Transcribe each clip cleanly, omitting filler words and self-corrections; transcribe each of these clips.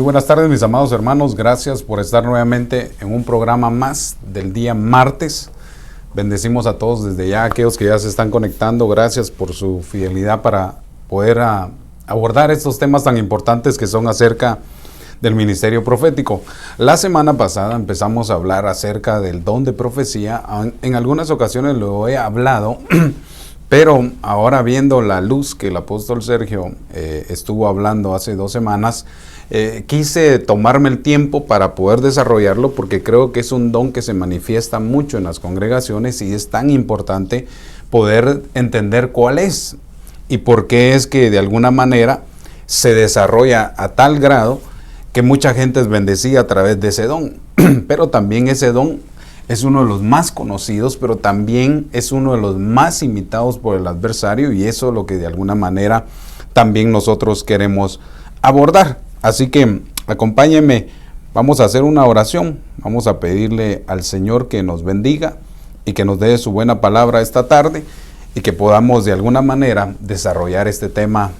Muy buenas tardes, mis amados hermanos. Gracias por estar nuevamente en un programa más del día martes. Bendecimos a todos desde ya, aquellos que ya se están conectando. Gracias por su fidelidad para poder abordar estos temas tan importantes que son acerca del ministerio profético. La semana pasada empezamos a hablar acerca del don de profecía. En algunas ocasiones lo he hablado, pero ahora viendo la luz que el apóstol Sergio estuvo hablando hace 2 semanas, quise tomarme el tiempo para poder desarrollarlo, porque creo que es un don que se manifiesta mucho en las congregaciones y es tan importante poder entender cuál es y por qué es que de alguna manera se desarrolla a tal grado que mucha gente es bendecida a través de ese don. Pero también ese don es uno de los más conocidos, pero también es uno de los más imitados por el adversario, y eso es lo que de alguna manera también nosotros queremos abordar. Así que acompáñenme, vamos a hacer una oración, vamos a pedirle al Señor que nos bendiga y que nos dé su buena palabra esta tarde y que podamos de alguna manera desarrollar este tema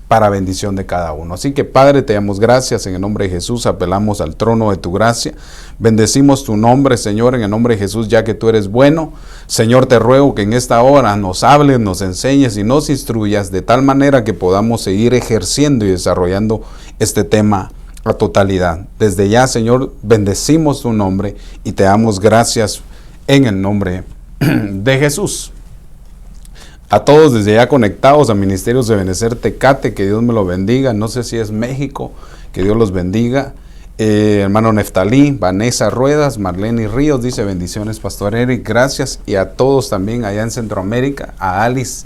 para bendición de cada uno. Así que, Padre, te damos gracias en el nombre de Jesús, apelamos al trono de tu gracia, bendecimos tu nombre, Señor, en el nombre de Jesús, ya que tú eres bueno. Señor, te ruego que en esta hora nos hables, nos enseñes y nos instruyas de tal manera que podamos seguir ejerciendo y desarrollando este tema a totalidad. Desde ya, Señor, bendecimos tu nombre y te damos gracias en el nombre de Jesús. A todos desde ya conectados a Ministerios de Benecer Tecate, que Dios me lo bendiga. No sé si es México, que Dios los bendiga. Hermano Neftalí, Vanessa Ruedas, Marlene Ríos, dice bendiciones, Pastor Eric, gracias. Y a todos también allá en Centroamérica, a Alice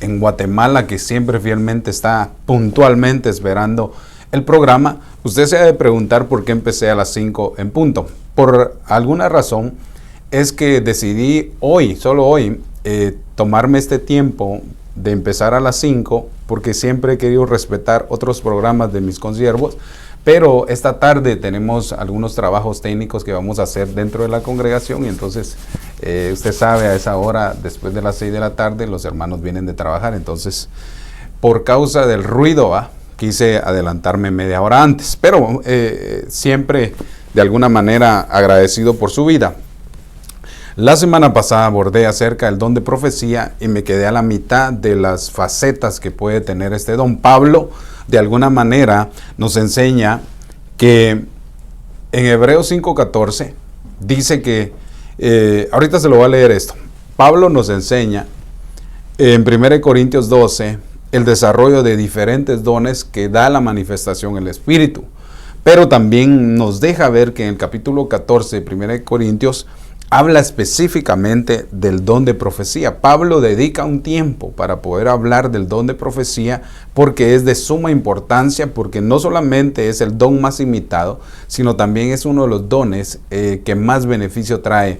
en Guatemala, que siempre fielmente está puntualmente esperando el programa. Usted se ha de preguntar por qué empecé a las 5 en punto. Por alguna razón es que decidí hoy, solo hoy, tomarme este tiempo de empezar a las 5, porque siempre he querido respetar otros programas de mis consiervos, pero esta tarde tenemos algunos trabajos técnicos que vamos a hacer dentro de la congregación, y entonces usted sabe, a esa hora, después de las 6 de la tarde, los hermanos vienen de trabajar. Entonces, por causa del ruido, quise adelantarme media hora antes, pero siempre de alguna manera agradecido por su vida. La semana pasada abordé acerca del don de profecía y me quedé a la mitad de las facetas que puede tener este don. Pablo, de alguna manera, nos enseña que en Hebreos 5:14 dice que, ahorita se lo voy a leer esto. Pablo nos enseña en 1 Corintios 12 el desarrollo de diferentes dones que da la manifestación del Espíritu. Pero también nos deja ver que en el capítulo 14 de 1 Corintios habla específicamente del don de profecía. Pablo dedica un tiempo para poder hablar del don de profecía, porque es de suma importancia, porque no solamente es el don más imitado, sino también es uno de los dones que más beneficio trae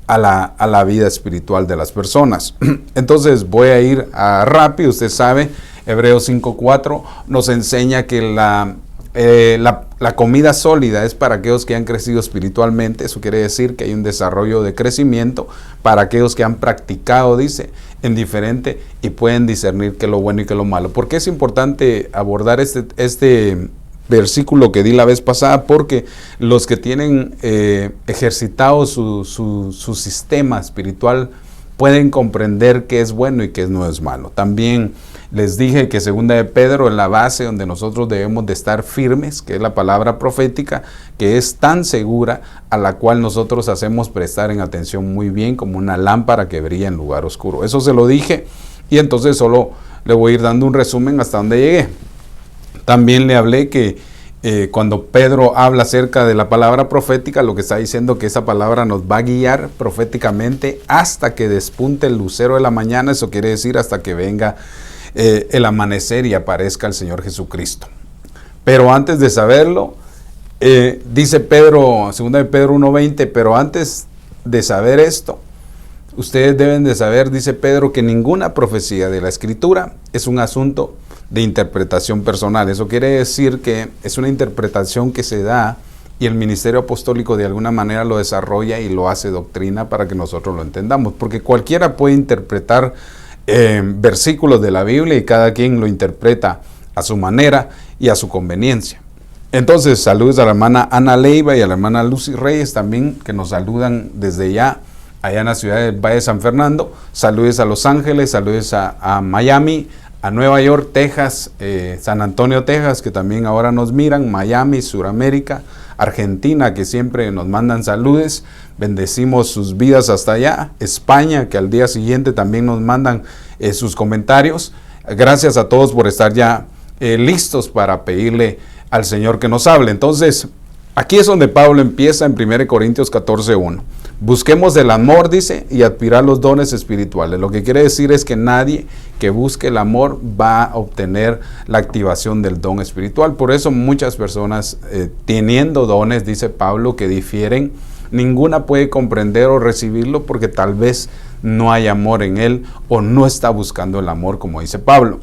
a la vida espiritual de las personas. Entonces voy a ir rápido. Usted sabe, Hebreos 5:4 nos enseña que la comida sólida es para aquellos que han crecido espiritualmente. Eso quiere decir que hay un desarrollo de crecimiento para aquellos que han practicado, dice, en diferente y pueden discernir qué es lo bueno y qué es lo malo. ¿Por qué es importante abordar este versículo que di la vez pasada? Porque los que tienen ejercitado su sistema espiritual pueden comprender qué es bueno y qué no es malo. También les dije que 2 de Pedro es la base donde nosotros debemos de estar firmes, que es la palabra profética, que es tan segura, a la cual nosotros hacemos prestar en atención muy bien, como una lámpara que brilla en lugar oscuro. Eso se lo dije, y entonces solo le voy a ir dando un resumen hasta donde llegué. También le hablé que cuando Pedro habla acerca de la palabra profética, lo que está diciendo que esa palabra nos va a guiar proféticamente hasta que despunte el lucero de la mañana. Eso quiere decir hasta que venga el amanecer y aparezca el Señor Jesucristo. Pero antes de saberlo, dice Pedro, 2 de Pedro 1:20, pero antes de saber esto, ustedes deben de saber, dice Pedro, que ninguna profecía de la Escritura es un asunto de interpretación personal. Eso quiere decir que es una interpretación que se da y el ministerio apostólico de alguna manera lo desarrolla y lo hace doctrina para que nosotros lo entendamos, porque cualquiera puede interpretar versículos de la Biblia y cada quien lo interpreta a su manera y a su conveniencia. Entonces, saludos a la hermana Ana Leiva y a la hermana Lucy Reyes también, que nos saludan desde allá en la ciudad del Valle de San Fernando. Saludos a Los Ángeles, saludos a Miami, a Nueva York, Texas, San Antonio, Texas, que también ahora nos miran, Miami, Suramérica, Argentina, que siempre nos mandan saludos. Bendecimos sus vidas hasta allá. España, que al día siguiente también nos mandan sus comentarios. Gracias a todos por estar ya listos para pedirle al Señor que nos hable. Entonces, aquí es donde Pablo empieza en 1 Corintios 14:1. Busquemos el amor, dice, y aspirar los dones espirituales. Lo que quiere decir es que nadie que busque el amor va a obtener la activación del don espiritual. Por eso muchas personas teniendo dones, dice Pablo, que difieren, ninguna puede comprender o recibirlo porque tal vez no hay amor en él o no está buscando el amor, como dice Pablo.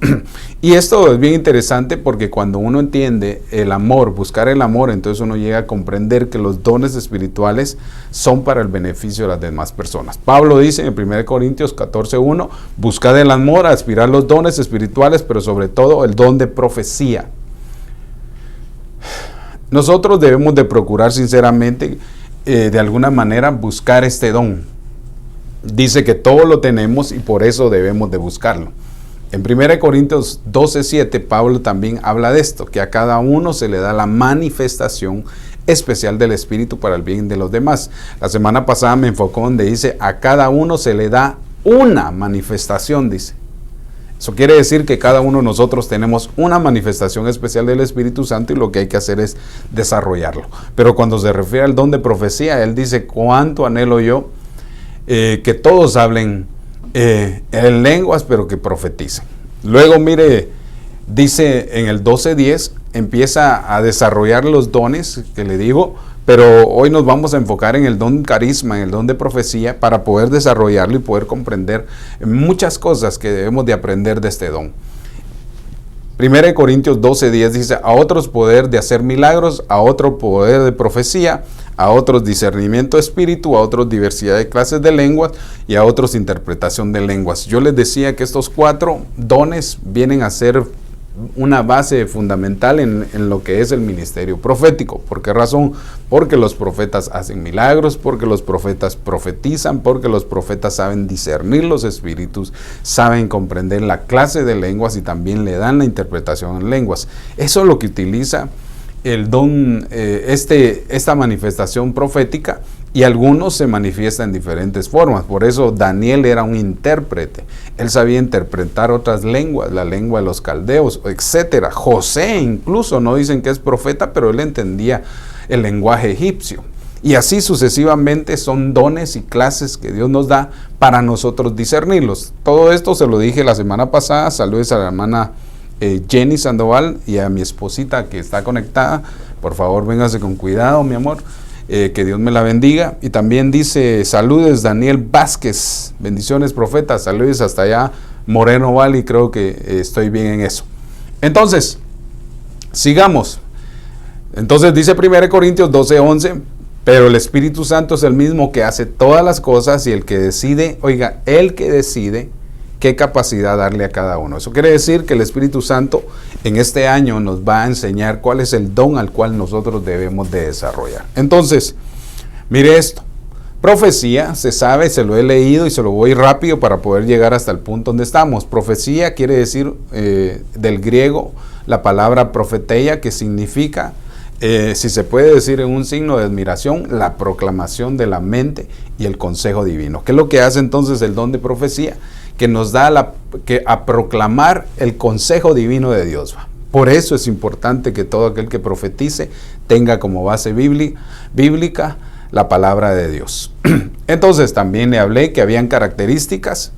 Y esto es bien interesante porque cuando uno entiende el amor, buscar el amor, entonces uno llega a comprender que los dones espirituales son para el beneficio de las demás personas. Pablo dice en 1 Corintios 14:1, buscad el amor, aspirar los dones espirituales, pero sobre todo el don de profecía. Nosotros debemos de procurar sinceramente, de alguna manera, buscar este don. Dice que todo lo tenemos y por eso debemos de buscarlo. En 1 Corintios 12:7, Pablo también habla de esto, que a cada uno se le da la manifestación especial del Espíritu para el bien de los demás. La semana pasada me enfocó donde dice, a cada uno se le da una manifestación, dice. Eso quiere decir que cada uno de nosotros tenemos una manifestación especial del Espíritu Santo y lo que hay que hacer es desarrollarlo. Pero cuando se refiere al don de profecía, él dice, cuánto anhelo yo que todos hablen en lenguas, pero que profeticen. Luego, mire, dice en el 12:10, empieza a desarrollar los dones que le digo, pero hoy nos vamos a enfocar en el don carisma, en el don de profecía, para poder desarrollarlo y poder comprender muchas cosas que debemos de aprender de este don. 1 Corintios 12:10 dice, a otros poder de hacer milagros, a otro poder de profecía, a otros discernimiento de espíritu, a otros diversidad de clases de lenguas y a otros interpretación de lenguas. Yo les decía que estos 4 dones vienen a ser una base fundamental en lo que es el ministerio profético. ¿Por qué razón? Porque los profetas hacen milagros, porque los profetas profetizan, porque los profetas saben discernir los espíritus, saben comprender la clase de lenguas y también le dan la interpretación en lenguas. Eso es lo que utiliza el don, esta manifestación profética, y algunos se manifiestan en diferentes formas. Por eso Daniel era un intérprete. Él sabía interpretar otras lenguas, la lengua de los caldeos, etcétera. José incluso, no dicen que es profeta, pero él entendía el lenguaje egipcio. Y así sucesivamente son dones y clases que Dios nos da para nosotros discernirlos. Todo esto se lo dije la semana pasada. Saludos a la hermana Jenny Sandoval y a mi esposita que está conectada. Por favor, véngase con cuidado, mi amor. Que Dios me la bendiga. Y también dice, saludes Daniel Vázquez, bendiciones profeta, saludes hasta allá, Moreno Valley, creo que estoy bien en eso. Entonces, sigamos. Entonces dice 1 Corintios 12:11, pero el Espíritu Santo es el mismo que hace todas las cosas y el que decide, oiga, el que decide qué capacidad darle a cada uno. Eso quiere decir que el Espíritu Santo en este año nos va a enseñar cuál es el don al cual nosotros debemos de desarrollar. Entonces, mire esto. Profecía, se sabe, se lo he leído y se lo voy rápido para poder llegar hasta el punto donde estamos. Profecía quiere decir del griego la palabra profeteia, que significa, si se puede decir en un signo de admiración, la proclamación de la mente y el consejo divino. ¿Qué es lo que hace entonces el don de profecía? Que nos da a proclamar el consejo divino de Dios. Por eso es importante que todo aquel que profetice tenga como base bíblica la palabra de Dios. Entonces también le hablé que habían características.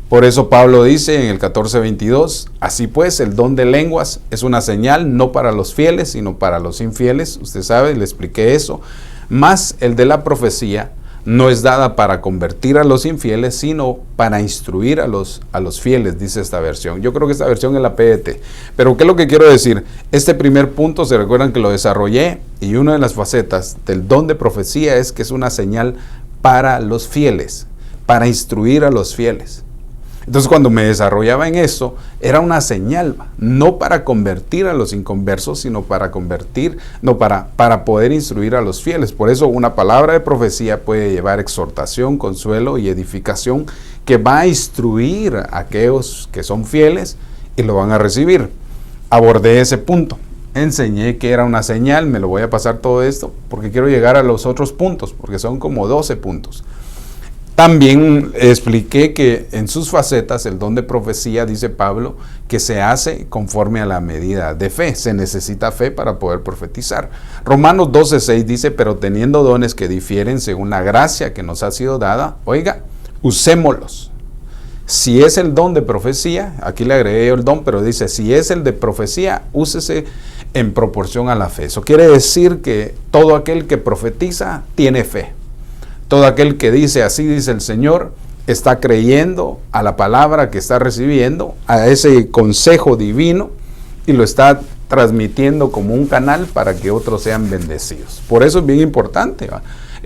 Por eso Pablo dice en el 14:22, así pues el don de lenguas es una señal no para los fieles, sino para los infieles. Usted sabe, le expliqué eso. Más el de la profecía no es dada para convertir a los infieles, sino para instruir a los fieles, dice esta versión. Yo creo que esta versión es la PDT. Pero ¿qué es lo que quiero decir? Este primer punto, se recuerdan que lo desarrollé, y una de las facetas del don de profecía es que es una señal para los fieles, para instruir a los fieles. Entonces cuando me desarrollaba en eso, era una señal, no para convertir a los inconversos, sino para para poder instruir a los fieles. Por eso una palabra de profecía puede llevar exhortación, consuelo y edificación, que va a instruir a aquellos que son fieles y lo van a recibir. Abordé ese punto. Enseñé que era una señal, me lo voy a pasar todo esto, porque quiero llegar a los otros puntos, porque son como 12 puntos. También expliqué que en sus facetas el don de profecía, dice Pablo, que se hace conforme a la medida de fe. Se necesita fe para poder profetizar. Romanos 12:6 dice, pero teniendo dones que difieren según la gracia que nos ha sido dada, oiga, usémoslos. Si es el don de profecía, aquí le agregué el don, pero dice, si es el de profecía, úsese en proporción a la fe. Eso quiere decir que todo aquel que profetiza tiene fe. Todo aquel que dice, así dice el Señor, está creyendo a la palabra que está recibiendo, a ese consejo divino, y lo está transmitiendo como un canal para que otros sean bendecidos. Por eso es bien importante, ¿va?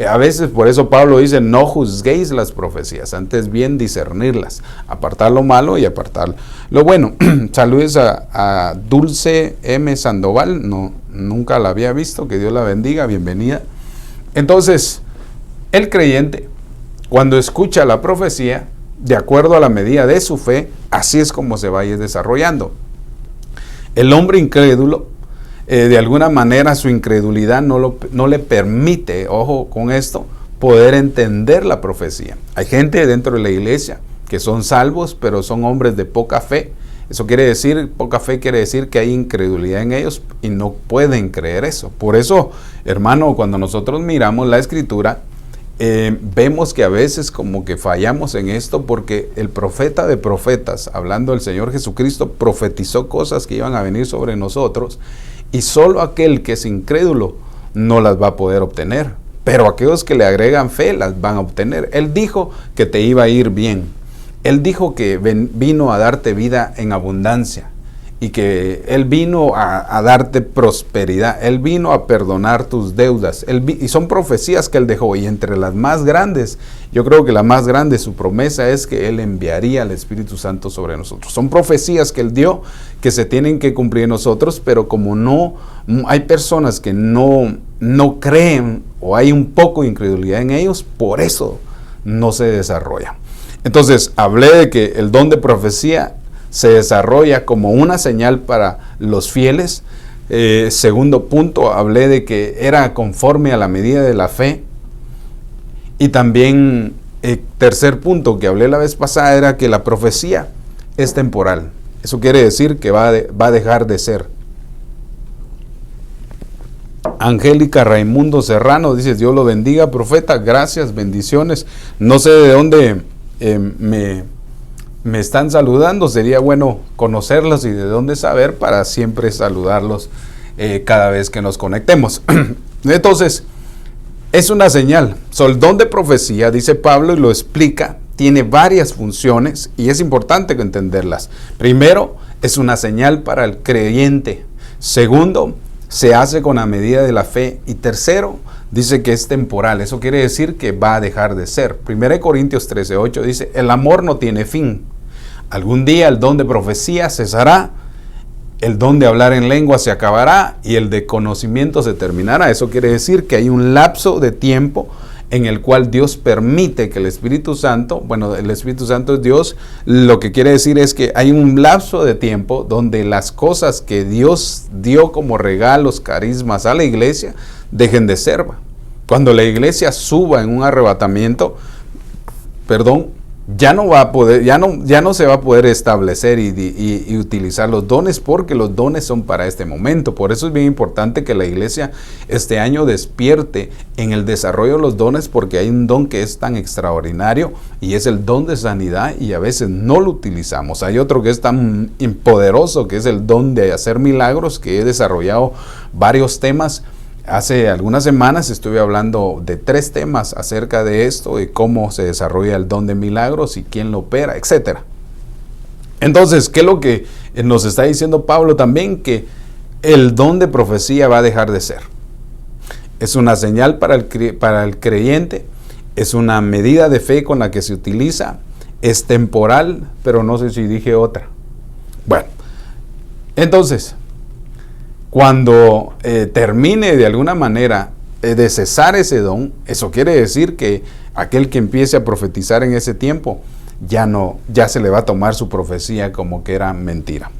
A veces por eso Pablo dice, no juzguéis las profecías, antes bien discernirlas, apartar lo malo y apartar lo bueno. Saludes a Dulce M. Sandoval, nunca la había visto, que Dios la bendiga, bienvenida. Entonces, el creyente, cuando escucha la profecía, de acuerdo a la medida de su fe, así es como se va a ir desarrollando. El hombre incrédulo, de alguna manera su incredulidad no le permite, ojo con esto, poder entender la profecía. Hay gente dentro de la iglesia que son salvos, pero son hombres de poca fe. Eso quiere decir, poca fe quiere decir que hay incredulidad en ellos y no pueden creer eso. Por eso, hermano, cuando nosotros miramos la Escritura, vemos que a veces como que fallamos en esto, porque el profeta de profetas, hablando del Señor Jesucristo, profetizó cosas que iban a venir sobre nosotros, y solo aquel que es incrédulo no las va a poder obtener, pero aquellos que le agregan fe las van a obtener. Él dijo que te iba a ir bien. Él dijo que vino a darte vida en abundancia, y que Él vino a darte prosperidad. Él vino a perdonar tus deudas. Y son profecías que Él dejó, y entre las más grandes, yo creo que la más grande, su promesa es que Él enviaría al Espíritu Santo sobre nosotros. Son profecías que Él dio, que se tienen que cumplir en nosotros, pero como no hay personas que no creen, o hay un poco de incredulidad en ellos, por eso no se desarrolla. Entonces, hablé de que el don de profecía se desarrolla como una señal para los fieles. Segundo punto, hablé de que era conforme a la medida de la fe. Y también, tercer punto que hablé la vez pasada, era que la profecía es temporal. Eso quiere decir que va a dejar de ser. Angélica Raimundo Serrano dice, Dios lo bendiga, profeta, gracias, bendiciones. No sé de dónde me están saludando, sería bueno conocerlos y de dónde saber para siempre saludarlos cada vez que nos conectemos. Entonces, es una señal. El don de profecía, dice Pablo y lo explica, tiene varias funciones y es importante entenderlas. Primero, es una señal para el creyente. Segundo, se hace con la medida de la fe. Y tercero, dice que es temporal. Eso quiere decir que va a dejar de ser. 1 Corintios 13:8 dice, el amor no tiene fin. Algún día el don de profecía cesará, el don de hablar en lengua se acabará y el de conocimiento se terminará. Eso quiere decir que hay un lapso de tiempo en el cual Dios permite que el Espíritu Santo, bueno, el Espíritu Santo es Dios, lo que quiere decir es que hay un lapso de tiempo donde las cosas que Dios dio como regalos, carismas a la iglesia, dejen de ser. Cuando la iglesia suba en un arrebatamiento, ya no se va a poder establecer y utilizar los dones, porque los dones son para este momento. Por eso es bien importante que la iglesia este año despierte en el desarrollo de los dones, porque hay un don que es tan extraordinario y es el don de sanidad, y a veces no lo utilizamos. Hay otro que es tan poderoso, que es el don de hacer milagros, que he desarrollado varios temas. Hace algunas semanas estuve hablando de 3 temas acerca de esto, de cómo se desarrolla el don de milagros y quién lo opera, etc. Entonces, ¿qué es lo que nos está diciendo Pablo también? Que el don de profecía va a dejar de ser. Es una señal para el creyente, es una medida de fe con la que se utiliza, es temporal, pero no sé si dije otra. Bueno, entonces, cuando termine de alguna manera de cesar ese don, eso quiere decir que aquel que empiece a profetizar en ese tiempo, ya se le va a tomar su profecía como que era mentira.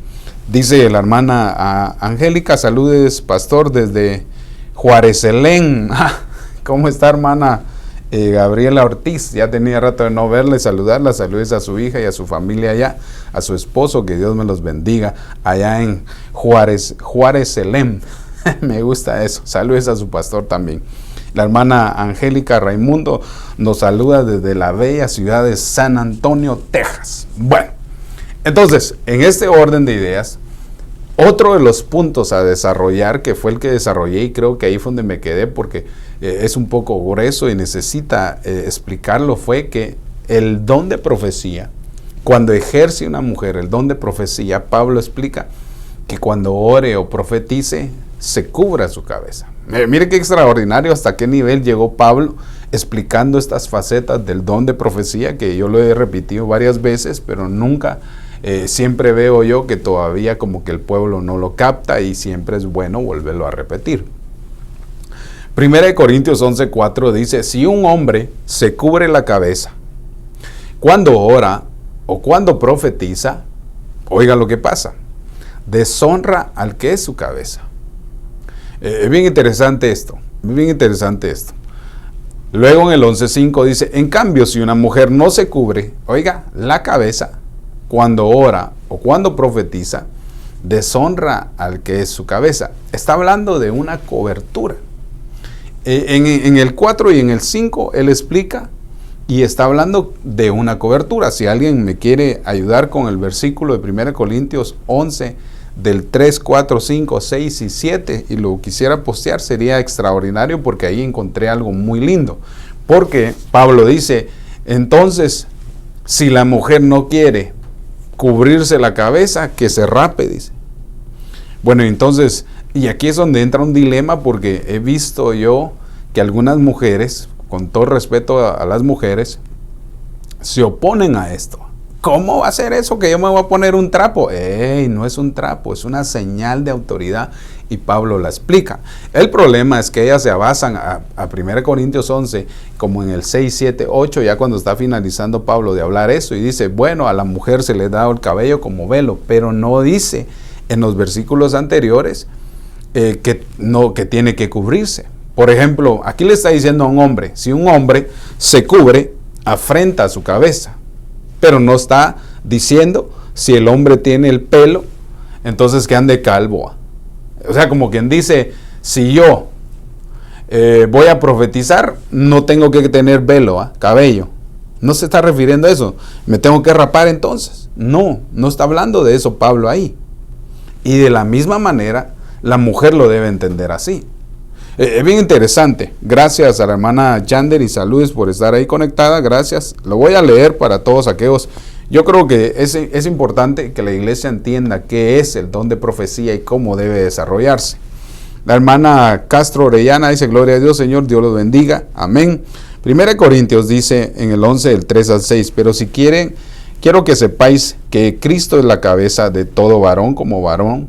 Dice la hermana Angélica, saludes pastor desde Juarecelén. ¿Cómo está, hermana Gabriela Ortiz? Ya tenía rato de no verla y saludarla. Saludes a su hija y a su familia allá, a su esposo, que Dios me los bendiga allá en Juarecelén. Me gusta eso. Saludes a su pastor también. La hermana Angélica Raimundo nos saluda desde la bella ciudad de San Antonio, Texas. Bueno, entonces, en este orden de ideas, otro de los puntos a desarrollar, que fue el que desarrollé y creo que ahí fue donde me quedé porque es un poco grueso y necesita explicarlo, fue que el don de profecía, cuando ejerce una mujer el don de profecía, Pablo explica que cuando ore o profetice, se cubra su cabeza. Mire qué extraordinario hasta qué nivel llegó Pablo explicando estas facetas del don de profecía, que yo lo he repetido varias veces, pero nunca, siempre veo yo que todavía como que el pueblo no lo capta y siempre es bueno volverlo a repetir. 1 Corintios 11:4 dice, si un hombre se cubre la cabeza cuando ora o cuando profetiza, oiga lo que pasa, deshonra al que es su cabeza. Es bien interesante esto, bien interesante esto. Luego en el 11:5 dice, en cambio, si una mujer no se cubre, oiga, la cabeza, cuando ora o cuando profetiza, deshonra al que es su cabeza. Está hablando de una cobertura. En el 4 y en el 5, él explica y está hablando de una cobertura. Si alguien me quiere ayudar con el versículo de 1 Corintios 11, del 3, 4, 5, 6 y 7 y lo quisiera postear, sería extraordinario porque ahí encontré algo muy lindo. Porque Pablo dice, entonces, si la mujer no quiere cubrirse la cabeza, que se rape, dice. Bueno, entonces, y aquí es donde entra un dilema porque he visto yo que algunas mujeres, con todo respeto a las mujeres, se oponen a esto. ¿Cómo va a ser eso que yo me voy a poner un trapo? No es un trapo, es una señal de autoridad y Pablo la explica. El problema es que ellas se basan a 1 Corintios 11, como en el 6, 7, 8, ya cuando está finalizando Pablo de hablar eso y dice, bueno, a la mujer se le da el cabello como velo, pero no dice en los versículos anteriores que tiene que cubrirse. Por ejemplo, aquí le está diciendo a un hombre, si un hombre se cubre, afrenta su cabeza. Pero no está diciendo si el hombre tiene el pelo, entonces que ande calvo. O sea, como quien dice, si yo voy a profetizar, no tengo que tener velo, cabello. No se está refiriendo a eso. ¿Me tengo que rapar entonces? No está hablando de eso Pablo ahí. Y de la misma manera, la mujer lo debe entender así. Es bien interesante. Gracias a la hermana Yander y saludos por estar ahí conectada. Gracias. Lo voy a leer para todos aquellos. Yo creo que es importante que la iglesia entienda qué es el don de profecía y cómo debe desarrollarse. La hermana Castro Orellana dice, gloria a Dios, Señor, Dios los bendiga. Amén. 1 Corintios dice en el 11, del 3 al 6, pero si quieren, quiero que sepáis que Cristo es la cabeza de todo varón, como varón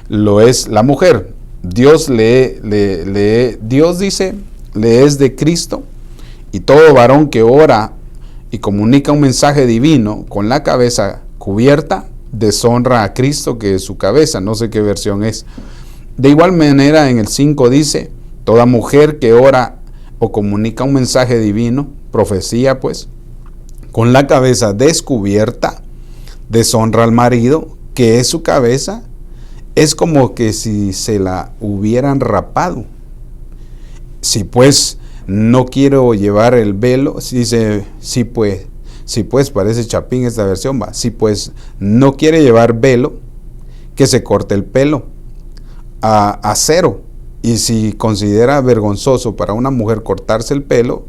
lo es la mujer. Dios Dios dice, le es de Cristo, y todo varón que ora y comunica un mensaje divino con la cabeza cubierta, deshonra a Cristo, que es su cabeza. No sé qué versión es. De igual manera en el 5 dice, toda mujer que ora o comunica un mensaje divino, profecía pues, con la cabeza descubierta, deshonra al marido, que es su cabeza. Es como que si se la hubieran rapado. Si pues no quiero llevar el velo, dice, si pues parece chapín esta versión, va. Si pues no quiere llevar velo, que se corte el pelo a cero. Y si considera vergonzoso para una mujer cortarse el pelo,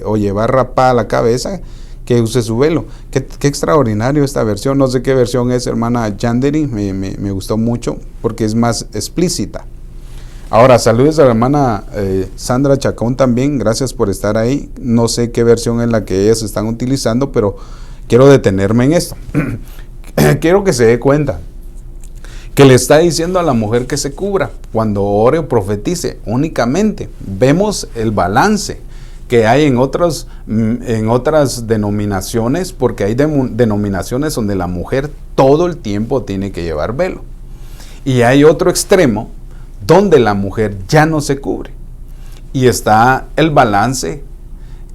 o llevar rapada la cabeza, que use su velo. Qué extraordinario esta versión. No sé qué versión es, hermana Yanderi. Me gustó mucho porque es más explícita. Ahora, saludos a la hermana Sandra Chacón también. Gracias por estar ahí. No sé qué versión es la que ellas están utilizando, pero quiero detenerme en esto. Quiero que se dé cuenta que le está diciendo a la mujer que se cubra cuando ore o profetice únicamente. Vemos el balance que hay en otras denominaciones, porque hay denominaciones donde la mujer todo el tiempo tiene que llevar velo. Y hay otro extremo donde la mujer ya no se cubre. Y está el balance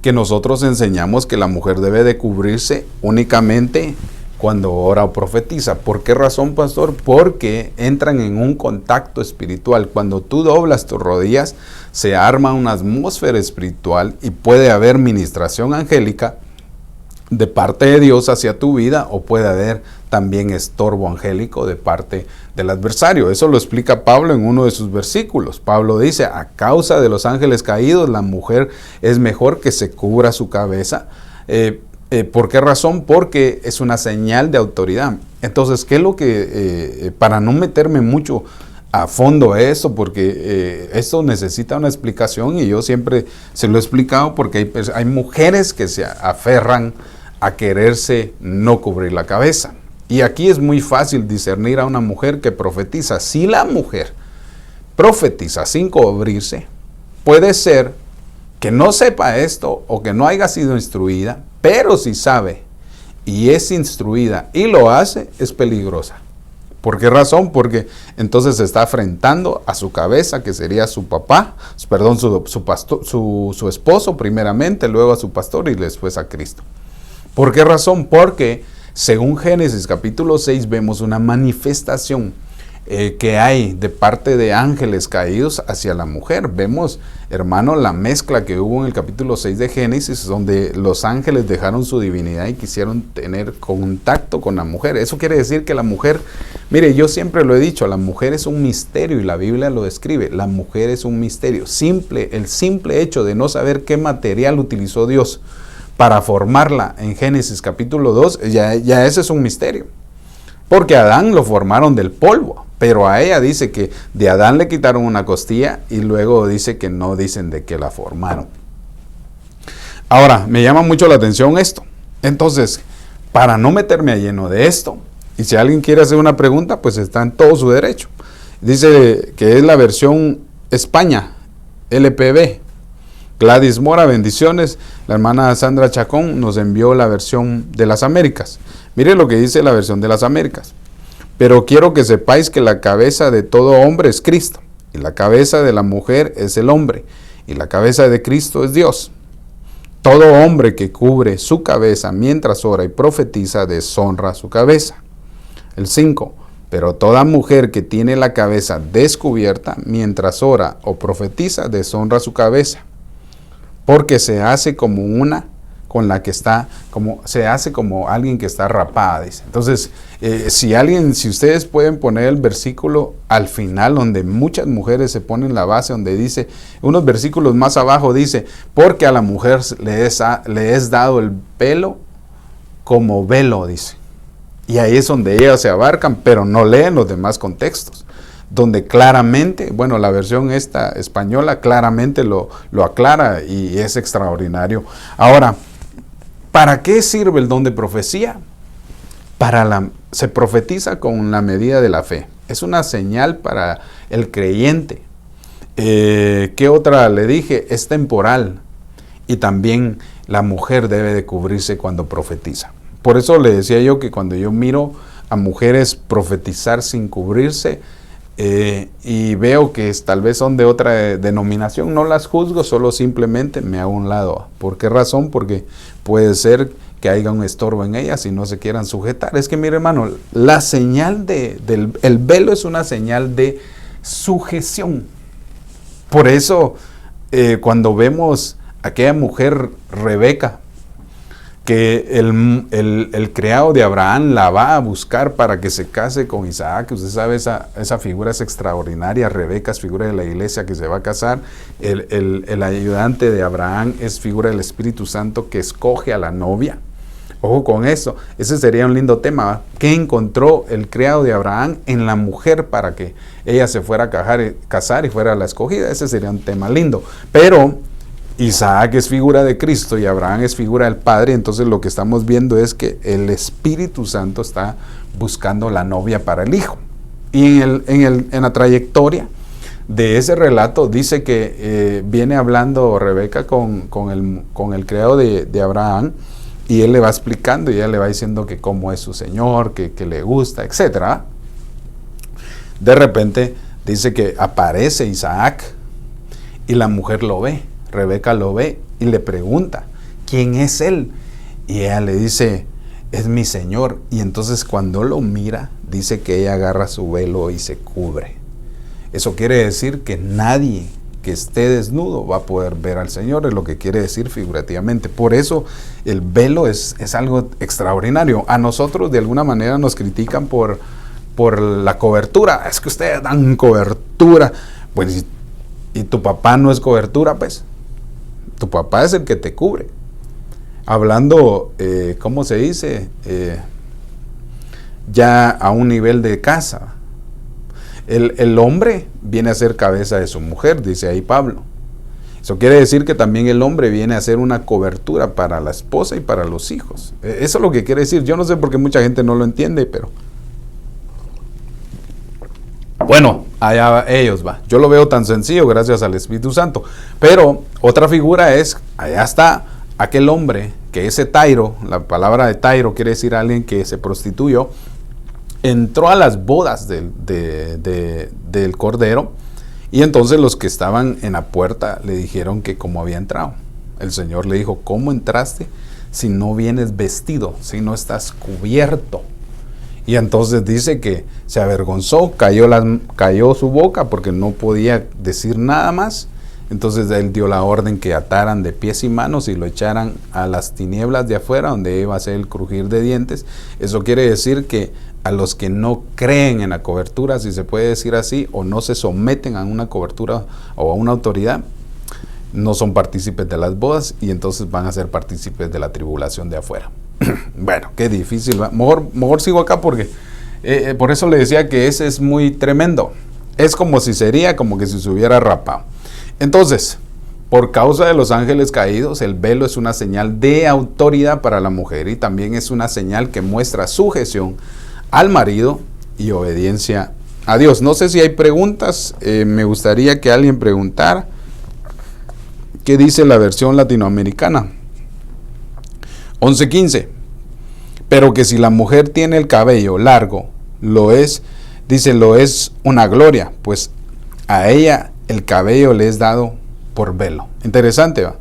que nosotros enseñamos, que la mujer debe de cubrirse únicamente cuando ora o profetiza. ¿Por qué razón, pastor? Porque entran en un contacto espiritual. Cuando tú doblas tus rodillas, se arma una atmósfera espiritual y puede haber ministración angélica de parte de Dios hacia tu vida, o puede haber también estorbo angélico de parte del adversario. Eso lo explica Pablo en uno de sus versículos. Pablo dice: a causa de los ángeles caídos, la mujer es mejor que se cubra su cabeza. ¿Por qué razón? Porque es una señal de autoridad. Entonces, ¿qué es lo que, para no meterme mucho a fondo a esto, porque esto necesita una explicación, y yo siempre se lo he explicado, porque hay mujeres que se aferran a quererse no cubrir la cabeza. Y aquí es muy fácil discernir a una mujer que profetiza. Si la mujer profetiza sin cubrirse, puede ser que no sepa esto o que no haya sido instruida, pero si sabe y es instruida y lo hace, es peligrosa. ¿Por qué razón? Porque entonces se está afrentando a su cabeza, que sería su papá, perdón, su esposo primeramente, luego a su pastor y después a Cristo. ¿Por qué razón? Porque según Génesis capítulo 6 vemos una manifestación que hay de parte de ángeles caídos hacia la mujer. Vemos, hermano, la mezcla que hubo en el capítulo 6 de Génesis, donde los ángeles dejaron su divinidad y quisieron tener contacto con la mujer. Eso quiere decir que la mujer, mire, yo siempre lo he dicho, la mujer es un misterio, y la Biblia lo describe. La mujer es un misterio. El simple hecho de no saber qué material utilizó Dios para formarla en Génesis capítulo 2, ya ese es un misterio. Porque a Adán lo formaron del polvo, pero a ella dice que de Adán le quitaron una costilla, y luego dice que no dicen de qué la formaron. Ahora, me llama mucho la atención esto. Entonces, para no meterme a lleno de esto, y si alguien quiere hacer una pregunta, pues está en todo su derecho. Dice que es la versión España, LPB. Gladys Mora, bendiciones. La hermana Sandra Chacón nos envió la versión de las Américas. Mire lo que dice la versión de las Américas. Pero quiero que sepáis que la cabeza de todo hombre es Cristo, y la cabeza de la mujer es el hombre, y la cabeza de Cristo es Dios. Todo hombre que cubre su cabeza mientras ora y profetiza deshonra su cabeza. El 5. Pero toda mujer que tiene la cabeza descubierta mientras ora o profetiza deshonra su cabeza, porque se hace como una con la que está, se hace como alguien que está rapada, dice. Entonces, si ustedes pueden poner el versículo al final, donde muchas mujeres se ponen la base, donde dice, unos versículos más abajo dice, porque a la mujer le es dado el pelo como velo, dice. Y ahí es donde ellas se abarcan, pero no leen los demás contextos, donde claramente, bueno, la versión esta española claramente lo aclara, y es extraordinario. Ahora, ¿para qué sirve el don de profecía? Se profetiza con la medida de la fe. Es una señal para el creyente. ¿Qué otra le dije? Es temporal. Y también la mujer debe de cubrirse cuando profetiza. Por eso le decía yo que cuando yo miro a mujeres profetizar sin cubrirse, y veo que tal vez son de otra denominación, no las juzgo, solo simplemente me hago a un lado. ¿Por qué razón? Porque puede ser que haya un estorbo en ellas y no se quieran sujetar. Es que, mire, hermano, la señal el velo es una señal de sujeción. Por eso, cuando vemos a aquella mujer Rebeca, que el criado de Abraham la va a buscar para que se case con Isaac. Usted sabe, esa figura es extraordinaria. Rebeca es figura de la iglesia que se va a casar. El ayudante de Abraham es figura del Espíritu Santo que escoge a la novia. Ojo con eso, ese sería un lindo tema, ¿va? ¿Qué encontró el criado de Abraham en la mujer para que ella se fuera a casar y fuera la escogida? Ese sería un tema lindo. Pero Isaac es figura de Cristo y Abraham es figura del Padre. Entonces lo que estamos viendo es que el Espíritu Santo está buscando la novia para el Hijo. Y en la trayectoria de ese relato dice que viene hablando Rebeca con el criado de Abraham, y él le va explicando y ella le va diciendo que cómo es su Señor, que le gusta, etc. De repente dice que aparece Isaac y la mujer lo ve, Rebeca lo ve y le pregunta, ¿quién es él? Y ella le dice, es mi Señor. Y entonces cuando lo mira, dice que ella agarra su velo y se cubre. Eso quiere decir que nadie que esté desnudo va a poder ver al Señor, es lo que quiere decir figurativamente. Por eso el velo es algo extraordinario. A nosotros de alguna manera nos critican por la cobertura. Es que ustedes dan cobertura. Pues, ¿y tu papá no es cobertura? Pues tu papá es el que te cubre. Hablando, ¿cómo se dice? Ya a un nivel de casa. El hombre viene a ser cabeza de su mujer, dice ahí Pablo. Eso quiere decir que también el hombre viene a ser una cobertura para la esposa y para los hijos. Eso es lo que quiere decir. Yo no sé por qué mucha gente no lo entiende, pero bueno, allá ellos va. Yo lo veo tan sencillo gracias al Espíritu Santo. Pero otra figura es, allá está aquel hombre, que ese Tairo, la palabra de Tairo quiere decir alguien que se prostituyó, entró a las bodas del Cordero, y entonces los que estaban en la puerta le dijeron que cómo había entrado. El Señor le dijo, ¿cómo entraste si no vienes vestido, si no estás cubierto? Y entonces dice que se avergonzó, cayó su boca porque no podía decir nada más. Entonces él dio la orden que ataran de pies y manos y lo echaran a las tinieblas de afuera, donde iba a ser el crujir de dientes. Eso quiere decir que a los que no creen en la cobertura, si se puede decir así, o no se someten a una cobertura o a una autoridad, no son partícipes de las bodas, y entonces van a ser partícipes de la tribulación de afuera. Bueno, qué difícil. Mejor sigo acá porque por eso le decía que ese es muy tremendo. Es como si se hubiera rapado. Entonces, por causa de los ángeles caídos, el velo es una señal de autoridad para la mujer, y también es una señal que muestra sujeción al marido y obediencia a Dios. No sé si hay preguntas. Me gustaría que alguien preguntara. ¿Qué dice la versión latinoamericana? 11:15. Pero que si la mujer tiene el cabello largo, lo es una gloria, pues a ella el cabello le es dado por velo. Interesante, ¿va?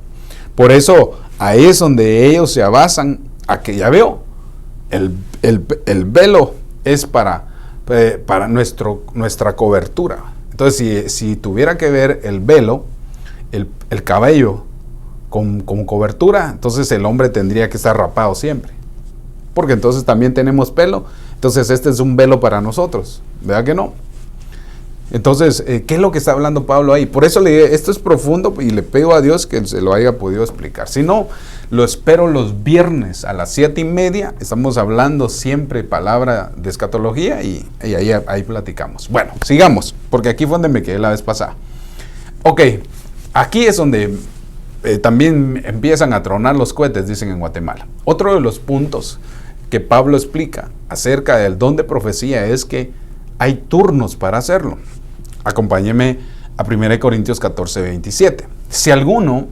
Por eso ahí es donde ellos se basan a que ya veo, el velo es para nuestra cobertura. Entonces si tuviera que ver el velo, el cabello con cobertura, entonces el hombre tendría que estar rapado siempre, porque entonces también tenemos pelo. Entonces este es un velo para nosotros, ¿verdad que no? Entonces, ¿qué es lo que está hablando Pablo ahí? Por eso le dije, esto es profundo, y le pido a Dios que se lo haya podido explicar. Si no, lo espero los viernes a las 7:30. Estamos hablando siempre palabra de escatología, y ahí platicamos. Bueno, sigamos, porque aquí fue donde me quedé la vez pasada. Ok, aquí es donde también empiezan a tronar los cohetes, dicen en Guatemala. Otro de los puntos que Pablo explica acerca del don de profecía es que hay turnos para hacerlo. Acompáñeme a 1 Corintios 14:27. Si alguno,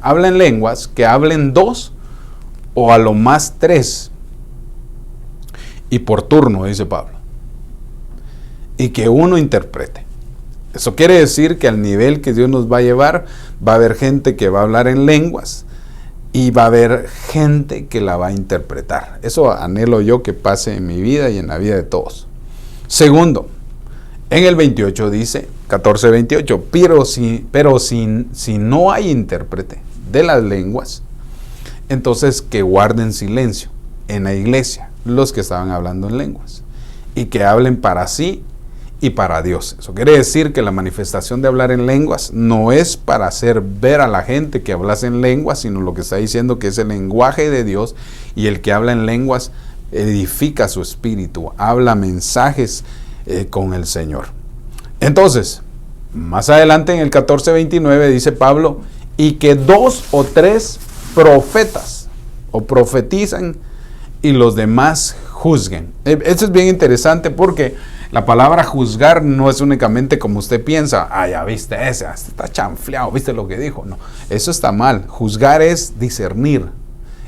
habla en lenguas, que hablen 2 o a lo más 3, y por turno, dice Pablo, y que uno interprete. Eso quiere decir que al nivel que Dios nos va a llevar, va a haber gente que va a hablar en lenguas y va a haber gente que la va a interpretar. Eso anhelo yo que pase en mi vida y en la vida de todos. Segundo, en el 28 dice, 14:28, pero si no hay intérprete de las lenguas, entonces que guarden silencio en la iglesia los que estaban hablando en lenguas, y que hablen para sí y para Dios. Eso quiere decir que la manifestación de hablar en lenguas no es para hacer ver a la gente que hablas en lenguas, sino lo que está diciendo que es el lenguaje de Dios, y el que habla en lenguas edifica su espíritu, habla mensajes con el Señor. Entonces, más adelante en el 14:29 dice Pablo, y que 2 o 3 profetas o profetizan y los demás juzguen. Esto es bien interesante porque la palabra juzgar no es únicamente como usted piensa, ya viste ese, está chanfleado, viste lo que dijo. No, eso está mal. Juzgar es discernir.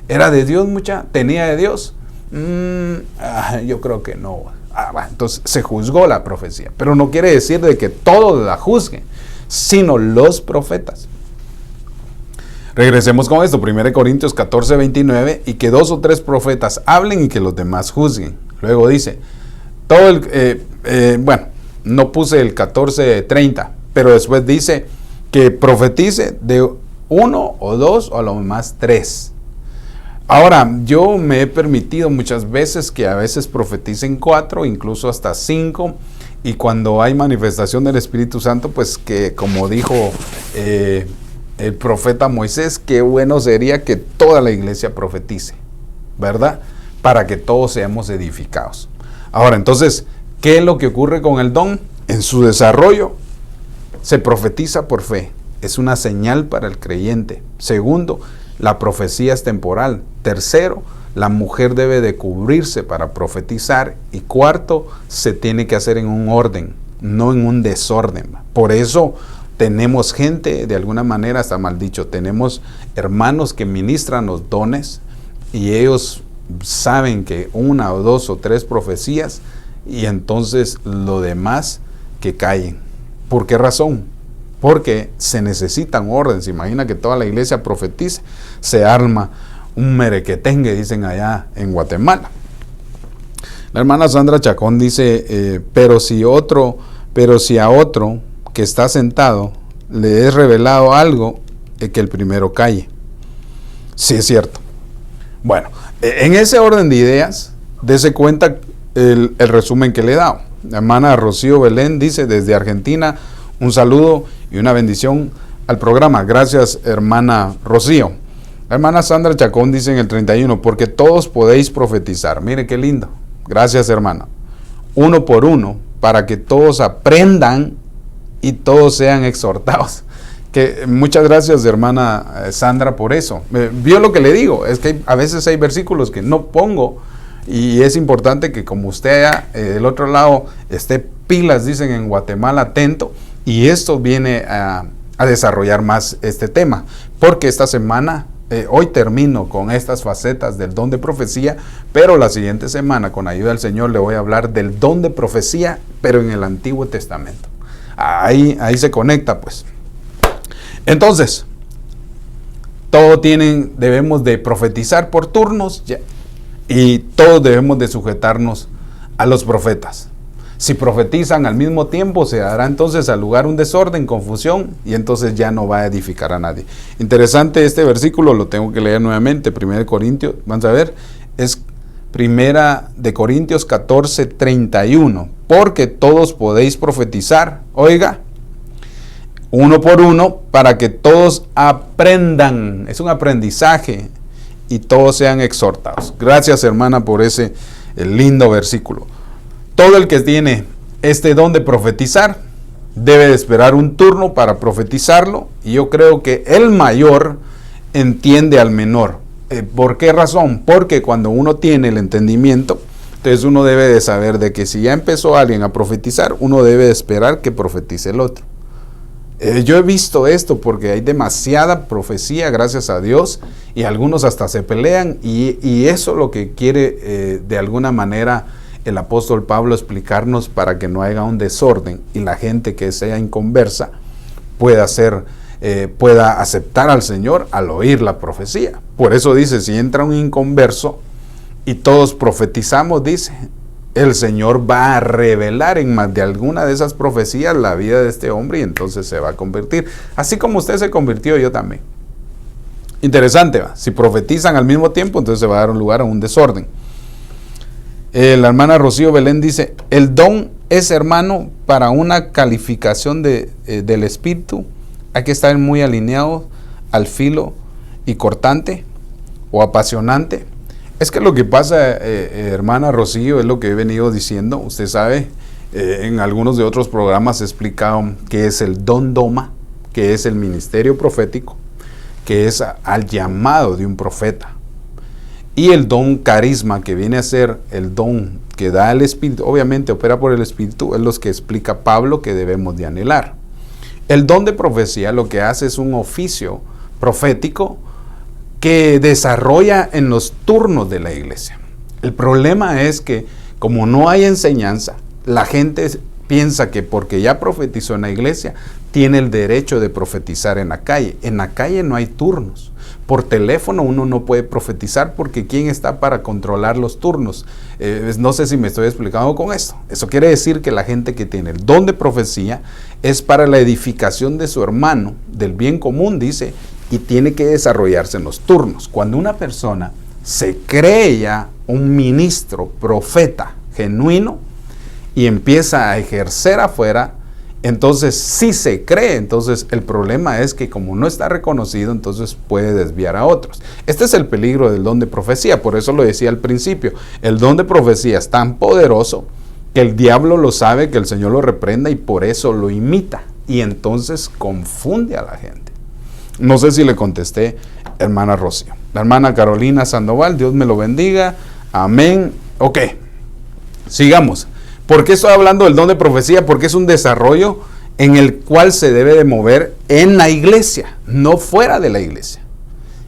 ¿Era de Dios mucha? ¿Tenía de Dios? Yo creo que no. Bueno, entonces se juzgó la profecía, pero no quiere decir de que todos la juzguen, sino los profetas. Regresemos con esto, 1 Corintios 14, 29, y que 2 o 3 profetas hablen y que los demás juzguen. Luego dice, no puse el 14, 30, pero después dice que profetice de 1 o 2 o a lo más 3. Ahora, yo me he permitido muchas veces que a veces profeticen 4, incluso hasta 5, y cuando hay manifestación del Espíritu Santo, pues que como dijo el profeta Moisés, qué bueno sería que toda la iglesia profetice, ¿verdad? Para que todos seamos edificados. Ahora, entonces, ¿qué es lo que ocurre con el don? En su desarrollo, se profetiza por fe. Es una señal para el creyente. Segundo, la profecía es temporal. Tercero, la mujer debe de cubrirse para profetizar. Y cuarto, se tiene que hacer en un orden, no en un desorden. Por eso tenemos gente, de alguna manera, está mal dicho, tenemos hermanos que ministran los dones y ellos saben que 1 o 2 o 3 profecías y entonces lo demás que callen. ¿Por qué razón? Porque se necesita un orden. Se imagina que toda la iglesia profetice, se arma un merequetengue, dicen allá en Guatemala. La hermana Sandra Chacón dice, pero si a otro que está sentado le es revelado algo, que el primero calle. Sí, es cierto. Bueno, en ese orden de ideas, dése cuenta el resumen que le he dado. La hermana Rocío Belén dice desde Argentina, un saludo y una bendición al programa. Gracias, hermana Rocío. La hermana Sandra Chacón dice en el 31, porque todos podéis profetizar. Mire qué lindo. Gracias, hermana. 1 por 1, para que todos aprendan y todos sean exhortados. Que muchas gracias, hermana Sandra, por eso. Vio lo que le digo, es que a veces hay versículos que no pongo y es importante que como usted del otro lado esté pilas, dicen en Guatemala, atento, y esto viene a desarrollar más este tema, porque esta semana, hoy termino con estas facetas del don de profecía, pero la siguiente semana, con ayuda del Señor, le voy a hablar del don de profecía, pero en el Antiguo Testamento. Ahí se conecta, pues. Entonces, debemos de profetizar por turnos y todos debemos de sujetarnos a los profetas. Si profetizan al mismo tiempo, se dará entonces al lugar un desorden, confusión, y entonces ya no va a edificar a nadie. Interesante este versículo, lo tengo que leer nuevamente, 1 Corintios, vamos a ver, es 1 Corintios 14, 31, porque todos podéis profetizar, oiga, 1 por 1, para que todos aprendan, es un aprendizaje, y todos sean exhortados. Gracias, hermana, por ese lindo versículo. Todo el que tiene este don de profetizar debe de esperar un turno para profetizarlo, y yo creo que el mayor entiende al menor. ¿Por qué razón? Porque cuando uno tiene el entendimiento, entonces uno debe de saber de que si ya empezó alguien a profetizar, uno debe de esperar que profetice el otro. Yo he visto esto porque hay demasiada profecía, gracias a Dios, y algunos hasta se pelean, y eso es lo que quiere de alguna manera el apóstol Pablo explicarnos, para que no haya un desorden y la gente que sea inconversa pueda aceptar al Señor al oír la profecía. Por eso dice, si entra un inconverso y todos profetizamos, dice, el Señor va a revelar en más de alguna de esas profecías la vida de este hombre, y entonces se va a convertir, así como usted se convirtió, yo también. Interesante, ¿va? Si profetizan al mismo tiempo, entonces se va a dar un lugar a un desorden. La hermana Rocío Belén dice, el don es, hermano, para una calificación del espíritu, hay que estar muy alineado al filo y cortante o apasionante. Es que lo que pasa, hermana Rocío, es lo que he venido diciendo. Usted sabe, en algunos de otros programas he explicado qué es el don doma, que es el ministerio profético, que es al llamado de un profeta. Y el don carisma, que viene a ser el don que da el Espíritu, obviamente opera por el Espíritu, es lo que explica Pablo que debemos de anhelar. El don de profecía lo que hace es un oficio profético que desarrolla en los turnos de la iglesia. El problema es que como no hay enseñanza, la gente piensa que porque ya profetizó en la iglesia, tiene el derecho de profetizar en la calle. En la calle no hay turnos. Por teléfono uno no puede profetizar porque ¿quién está para controlar los turnos? No sé si me estoy explicando con esto. Eso quiere decir que la gente que tiene el don de profecía es para la edificación de su hermano, del bien común, dice, y tiene que desarrollarse en los turnos. Cuando una persona se cree ya un ministro, profeta genuino y empieza a ejercer afuera, entonces sí se cree. Entonces el problema es que como no está reconocido, entonces puede desviar a otros. Este es el peligro del don de profecía. Por eso lo decía al principio, el don de profecía es tan poderoso que el diablo lo sabe, que el Señor lo reprenda y por eso lo imita, y entonces confunde a la gente. No sé si le contesté, hermana Rocío. La hermana Carolina Sandoval, Dios me lo bendiga, amén. Ok, sigamos. ¿Por qué estoy hablando del don de profecía? Porque es un desarrollo en el cual se debe de mover en la iglesia, no fuera de la iglesia.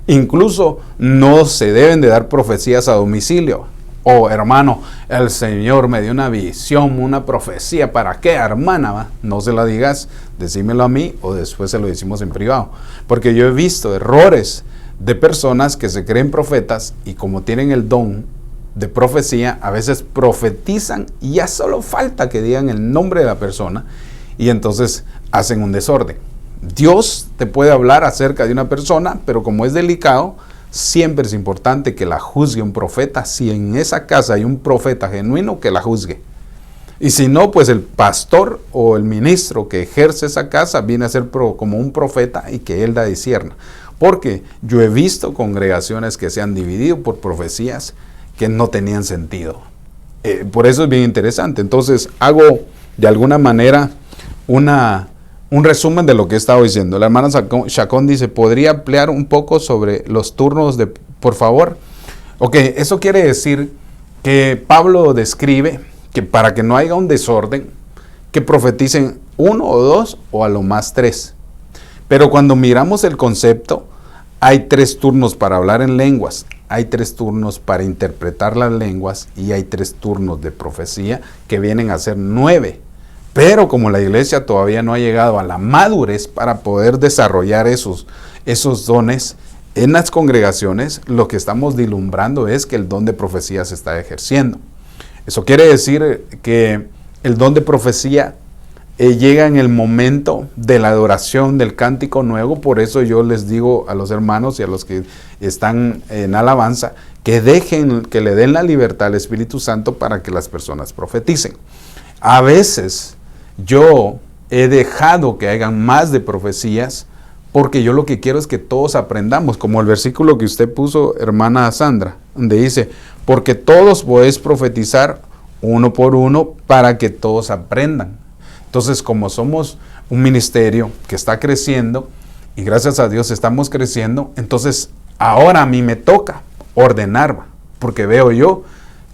Incluso no se deben de dar profecías a domicilio. Oh, hermano, el Señor me dio una visión, una profecía. ¿Para qué, hermana? ¿Va? No se la digas, decímelo a mí o después se lo decimos en privado. Porque yo he visto errores de personas que se creen profetas y como tienen el don de profecía, a veces profetizan y ya solo falta que digan el nombre de la persona y entonces hacen un desorden. Dios te puede hablar acerca de una persona, pero como es delicado, siempre es importante que la juzgue un profeta. Si en esa casa hay un profeta genuino, que la juzgue. Y si no, pues el pastor o el ministro que ejerce esa casa viene a ser como un profeta y que él da discierna. Porque yo he visto congregaciones que se han dividido por profecías que no tenían sentido. Por eso es bien interesante. Entonces hago de alguna manera un resumen de lo que he estado diciendo. La hermana Chacón dice, ¿podría ampliar un poco sobre los turnos por favor? Ok, eso quiere decir que Pablo describe que para que no haya un desorden, que profeticen 1 o 2 o a lo más 3. Pero cuando miramos el concepto, hay 3 turnos para hablar en lenguas, hay 3 turnos para interpretar las lenguas y hay 3 turnos de profecía que vienen a ser 9. Pero como la iglesia todavía no ha llegado a la madurez para poder desarrollar esos dones en las congregaciones, lo que estamos vislumbrando es que el don de profecía se está ejerciendo. Eso quiere decir que el don de profecía llega en el momento de la adoración del cántico nuevo. Por eso yo les digo a los hermanos y a los que están en alabanza que que le den la libertad al Espíritu Santo para que las personas profeticen. A veces yo he dejado que hagan más de profecías porque yo lo que quiero es que todos aprendamos, como el versículo que usted puso, hermana Sandra, donde dice, porque todos podéis profetizar uno por uno para que todos aprendan. Entonces, como somos un ministerio que está creciendo y gracias a Dios estamos creciendo, entonces ahora a mí me toca ordenar, porque veo yo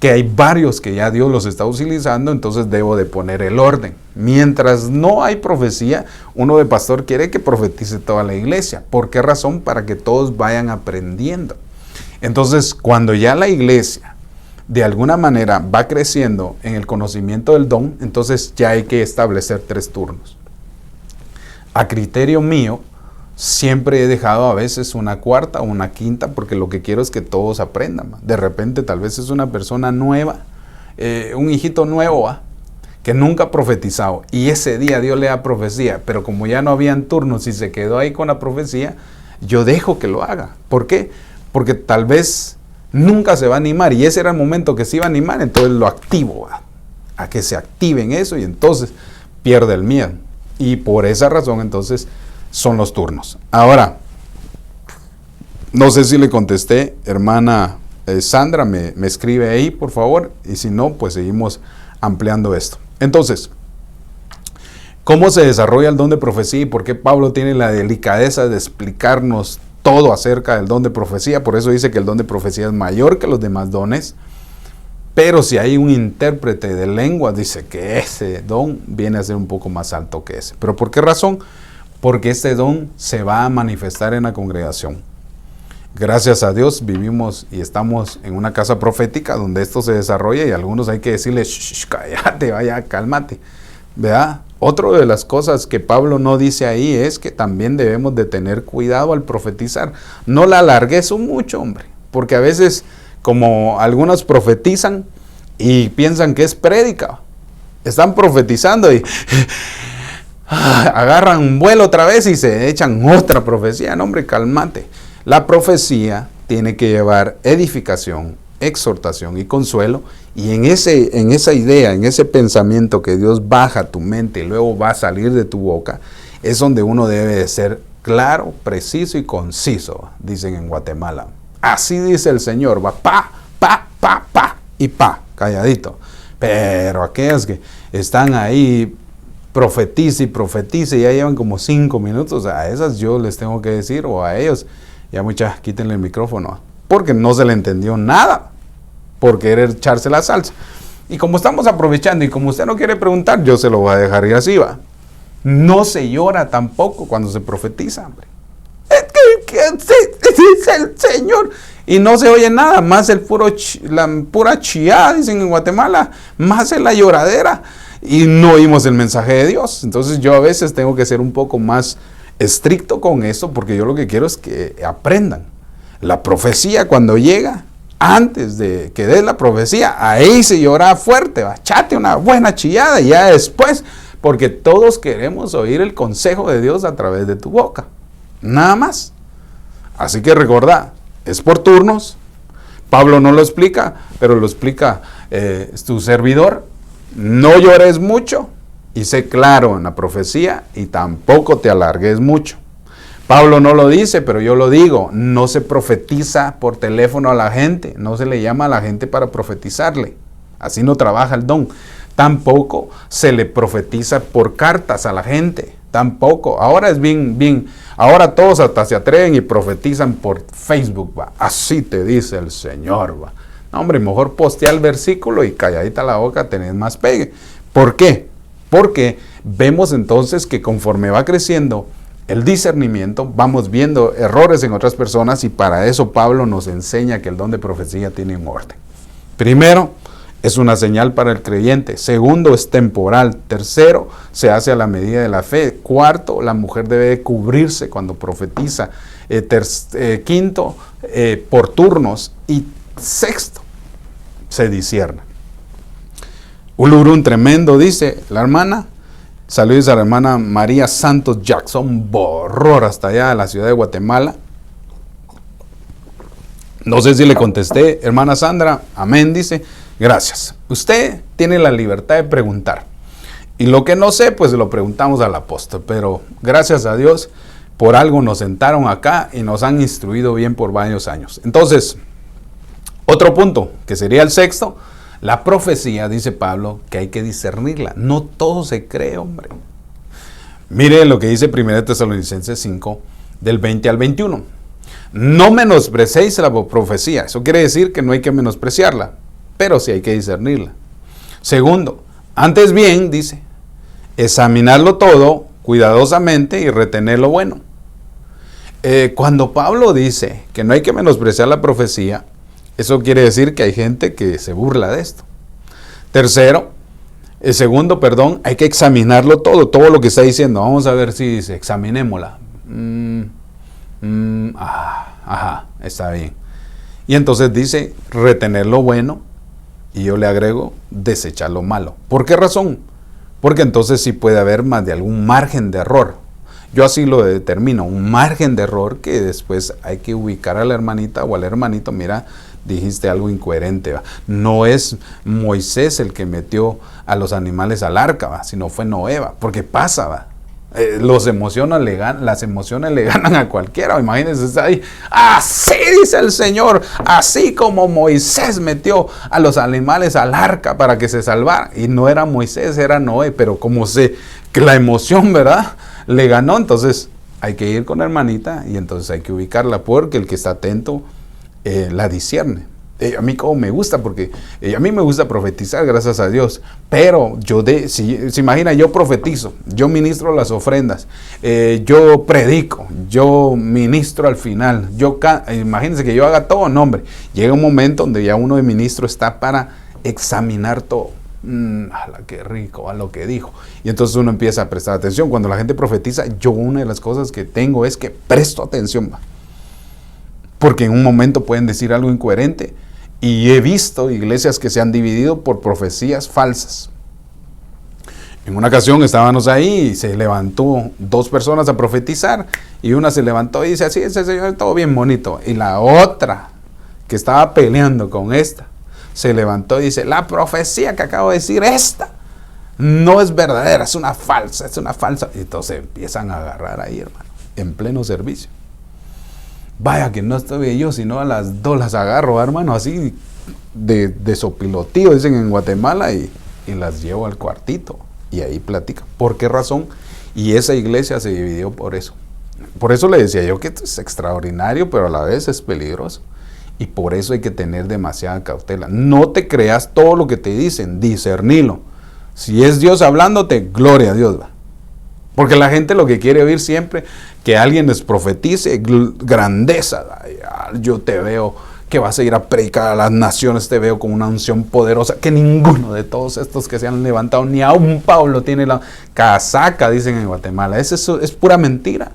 que hay varios que ya Dios los está utilizando, entonces debo de poner el orden. Mientras no hay profecía, uno de pastor quiere que profetice toda la iglesia. ¿Por qué razón? Para que todos vayan aprendiendo. Entonces, cuando ya la iglesia de alguna manera va creciendo en el conocimiento del don, entonces ya hay que establecer 3 turnos. A criterio mío, siempre he dejado a veces una cuarta o una quinta, porque lo que quiero es que todos aprendan. De repente tal vez es una persona nueva, un hijito nuevo, que nunca ha profetizado, y ese día Dios le da profecía, pero como ya no habían turnos y se quedó ahí con la profecía, yo dejo que lo haga. ¿Por qué? Porque tal vez nunca se va a animar, y ese era el momento que se iba a animar, entonces lo activo, a que se active en eso, y entonces pierde el miedo. Y por esa razón entonces son los turnos. Ahora, no sé si le contesté, hermana Sandra, me escribe ahí, por favor, y si no, pues seguimos ampliando esto. Entonces, ¿cómo se desarrolla el don de profecía y por qué Pablo tiene la delicadeza de explicarnos todo acerca del don de profecía, por eso dice que el don de profecía es mayor que los demás dones. Pero si hay un intérprete de lenguas, dice que ese don viene a ser un poco más alto que ese. ¿Pero por qué razón? Porque este don se va a manifestar en la congregación. Gracias a Dios vivimos y estamos en una casa profética donde esto se desarrolla y a algunos hay que decirles, shh, cállate, vaya, cálmate. ¿Verdad? Otra de las cosas que Pablo no dice ahí es que también debemos de tener cuidado al profetizar. No la alargues mucho, hombre, porque a veces como algunos profetizan y piensan que es prédica, están profetizando y agarran un vuelo otra vez y se echan otra profecía. No, hombre, cálmate. La profecía tiene que llevar edificación, exhortación y consuelo, y en esa idea, en ese pensamiento que Dios baja a tu mente y luego va a salir de tu boca, es donde uno debe de ser claro, preciso y conciso, dicen en Guatemala. Así dice el Señor, va pa, y pa, calladito. Pero aquellas que están ahí, profetiza y ya llevan como 5 minutos, a esas yo les tengo que decir, o a ellos, ya muchas, quítenle el micrófono, porque no se le entendió nada, por querer echarse la salsa. Y como estamos aprovechando y como usted no quiere preguntar, yo se lo voy a dejar y así va. No se llora tampoco cuando se profetiza, hombre. Dice el Señor. Y no se oye nada, más la pura chía, dicen en Guatemala, más es la lloradera. Y no oímos el mensaje de Dios. Entonces yo a veces tengo que ser un poco más estricto con esto, porque yo lo que quiero es que aprendan. La profecía cuando llega, antes de que des la profecía, ahí se llora fuerte, chate una buena chillada y ya después, porque todos queremos oír el consejo de Dios a través de tu boca. Nada más. Así que recordá, es por turnos. Pablo no lo explica, pero lo explica tu servidor. No llores mucho y sé claro en la profecía y tampoco te alargues mucho. Pablo no lo dice, pero yo lo digo. No se profetiza por teléfono a la gente. No se le llama a la gente para profetizarle. Así no trabaja el don. Tampoco se le profetiza por cartas a la gente. Tampoco. Ahora es bien. Ahora todos hasta se atreven y profetizan por Facebook. Va. Así te dice el Señor. Va. No, hombre, mejor postea el versículo y calladita la boca tenés más pegue. ¿Por qué? Porque vemos entonces que conforme va creciendo el discernimiento, vamos viendo errores en otras personas y para eso Pablo nos enseña que el don de profecía tiene un orden. Primero, es una señal para el creyente. Segundo, es temporal. Tercero, se hace a la medida de la fe. Cuarto, la mujer debe cubrirse cuando profetiza. Quinto, por turnos. Y sexto, se discierne. Ulurún tremendo, dice la hermana. Saludos a la hermana María Santos Jackson, borror hasta allá de la ciudad de Guatemala. No sé si le contesté, hermana Sandra, amén, dice, gracias. Usted tiene la libertad de preguntar. Y lo que no sé, pues lo preguntamos al apóstol. Pero gracias a Dios, por algo nos sentaron acá y nos han instruido bien por varios años. Entonces, otro punto, que sería el sexto. La profecía, dice Pablo, que hay que discernirla. No todo se cree, hombre. Mire lo que dice 1 Tesalonicenses 5, del 20 al 21. No menosprecéis la profecía. Eso quiere decir que no hay que menospreciarla, pero sí hay que discernirla. Segundo, antes bien, dice, examinarlo todo cuidadosamente y retener lo bueno. Cuando Pablo dice que no hay que menospreciar la profecía, eso quiere decir que hay gente que se burla de esto. Segundo, hay que examinarlo todo lo que está diciendo. Vamos a ver si dice, examinémosla. Está bien. Y entonces dice, retener lo bueno, y yo le agrego, desechar lo malo. ¿Por qué razón? Porque entonces sí puede haber más de algún margen de error. Yo así lo determino, un margen de error que después hay que ubicar a la hermanita o al hermanito, mira, dijiste algo incoherente, ¿va? No es Moisés el que metió a los animales al arca, ¿va? Sino fue Noé, ¿va? Porque pasa, ¿va? Las emociones le ganan a cualquiera. Imagínense, está ahí, así dice el Señor, así como Moisés metió a los animales al arca para que se salvaran. Y no era Moisés, era Noé, pero como que la emoción, ¿verdad?, le ganó, entonces hay que ir con la hermanita y entonces hay que ubicarla, porque el que está atento la discierne. A mí como me gusta, porque a mí me gusta profetizar, gracias a Dios, pero si se imagina, yo profetizo, yo ministro las ofrendas, yo predico, yo ministro al final, imagínense que yo haga todo, no hombre, llega un momento donde ya uno de ministro está para examinar todo. Qué rico, a lo que dijo. Y entonces uno empieza a prestar atención. Cuando la gente profetiza, yo una de las cosas que tengo es que presto atención, porque en un momento pueden decir algo incoherente. Y he visto iglesias que se han dividido por profecías falsas. En una ocasión estábamos ahí y se levantó 2 personas a profetizar, y una se levantó y dice, así es, señor, todo bien bonito. Y la otra, que estaba peleando con esta, se levantó y dice, la profecía que acabo de decir, esta no es verdadera, es una falsa. Y entonces empiezan a agarrar ahí, hermano, en pleno servicio. Vaya que no estoy yo, sino a las 2 las agarro, hermano, así de sopilotío, dicen en Guatemala, y las llevo al cuartito y ahí platican. ¿Por qué razón? Y esa iglesia se dividió por eso. Por eso le decía yo que esto es extraordinario, pero a la vez es peligroso. Y por eso hay que tener demasiada cautela. No te creas todo lo que te dicen, discernilo. Si es Dios hablándote, gloria a Dios, va. Porque la gente lo que quiere oír siempre, que alguien les profetice grandeza. Yo te veo que vas a ir a predicar a las naciones, te veo con una unción poderosa, que ninguno de todos estos que se han levantado, ni aún Pablo tiene la casaca, dicen en Guatemala. Eso es pura mentira.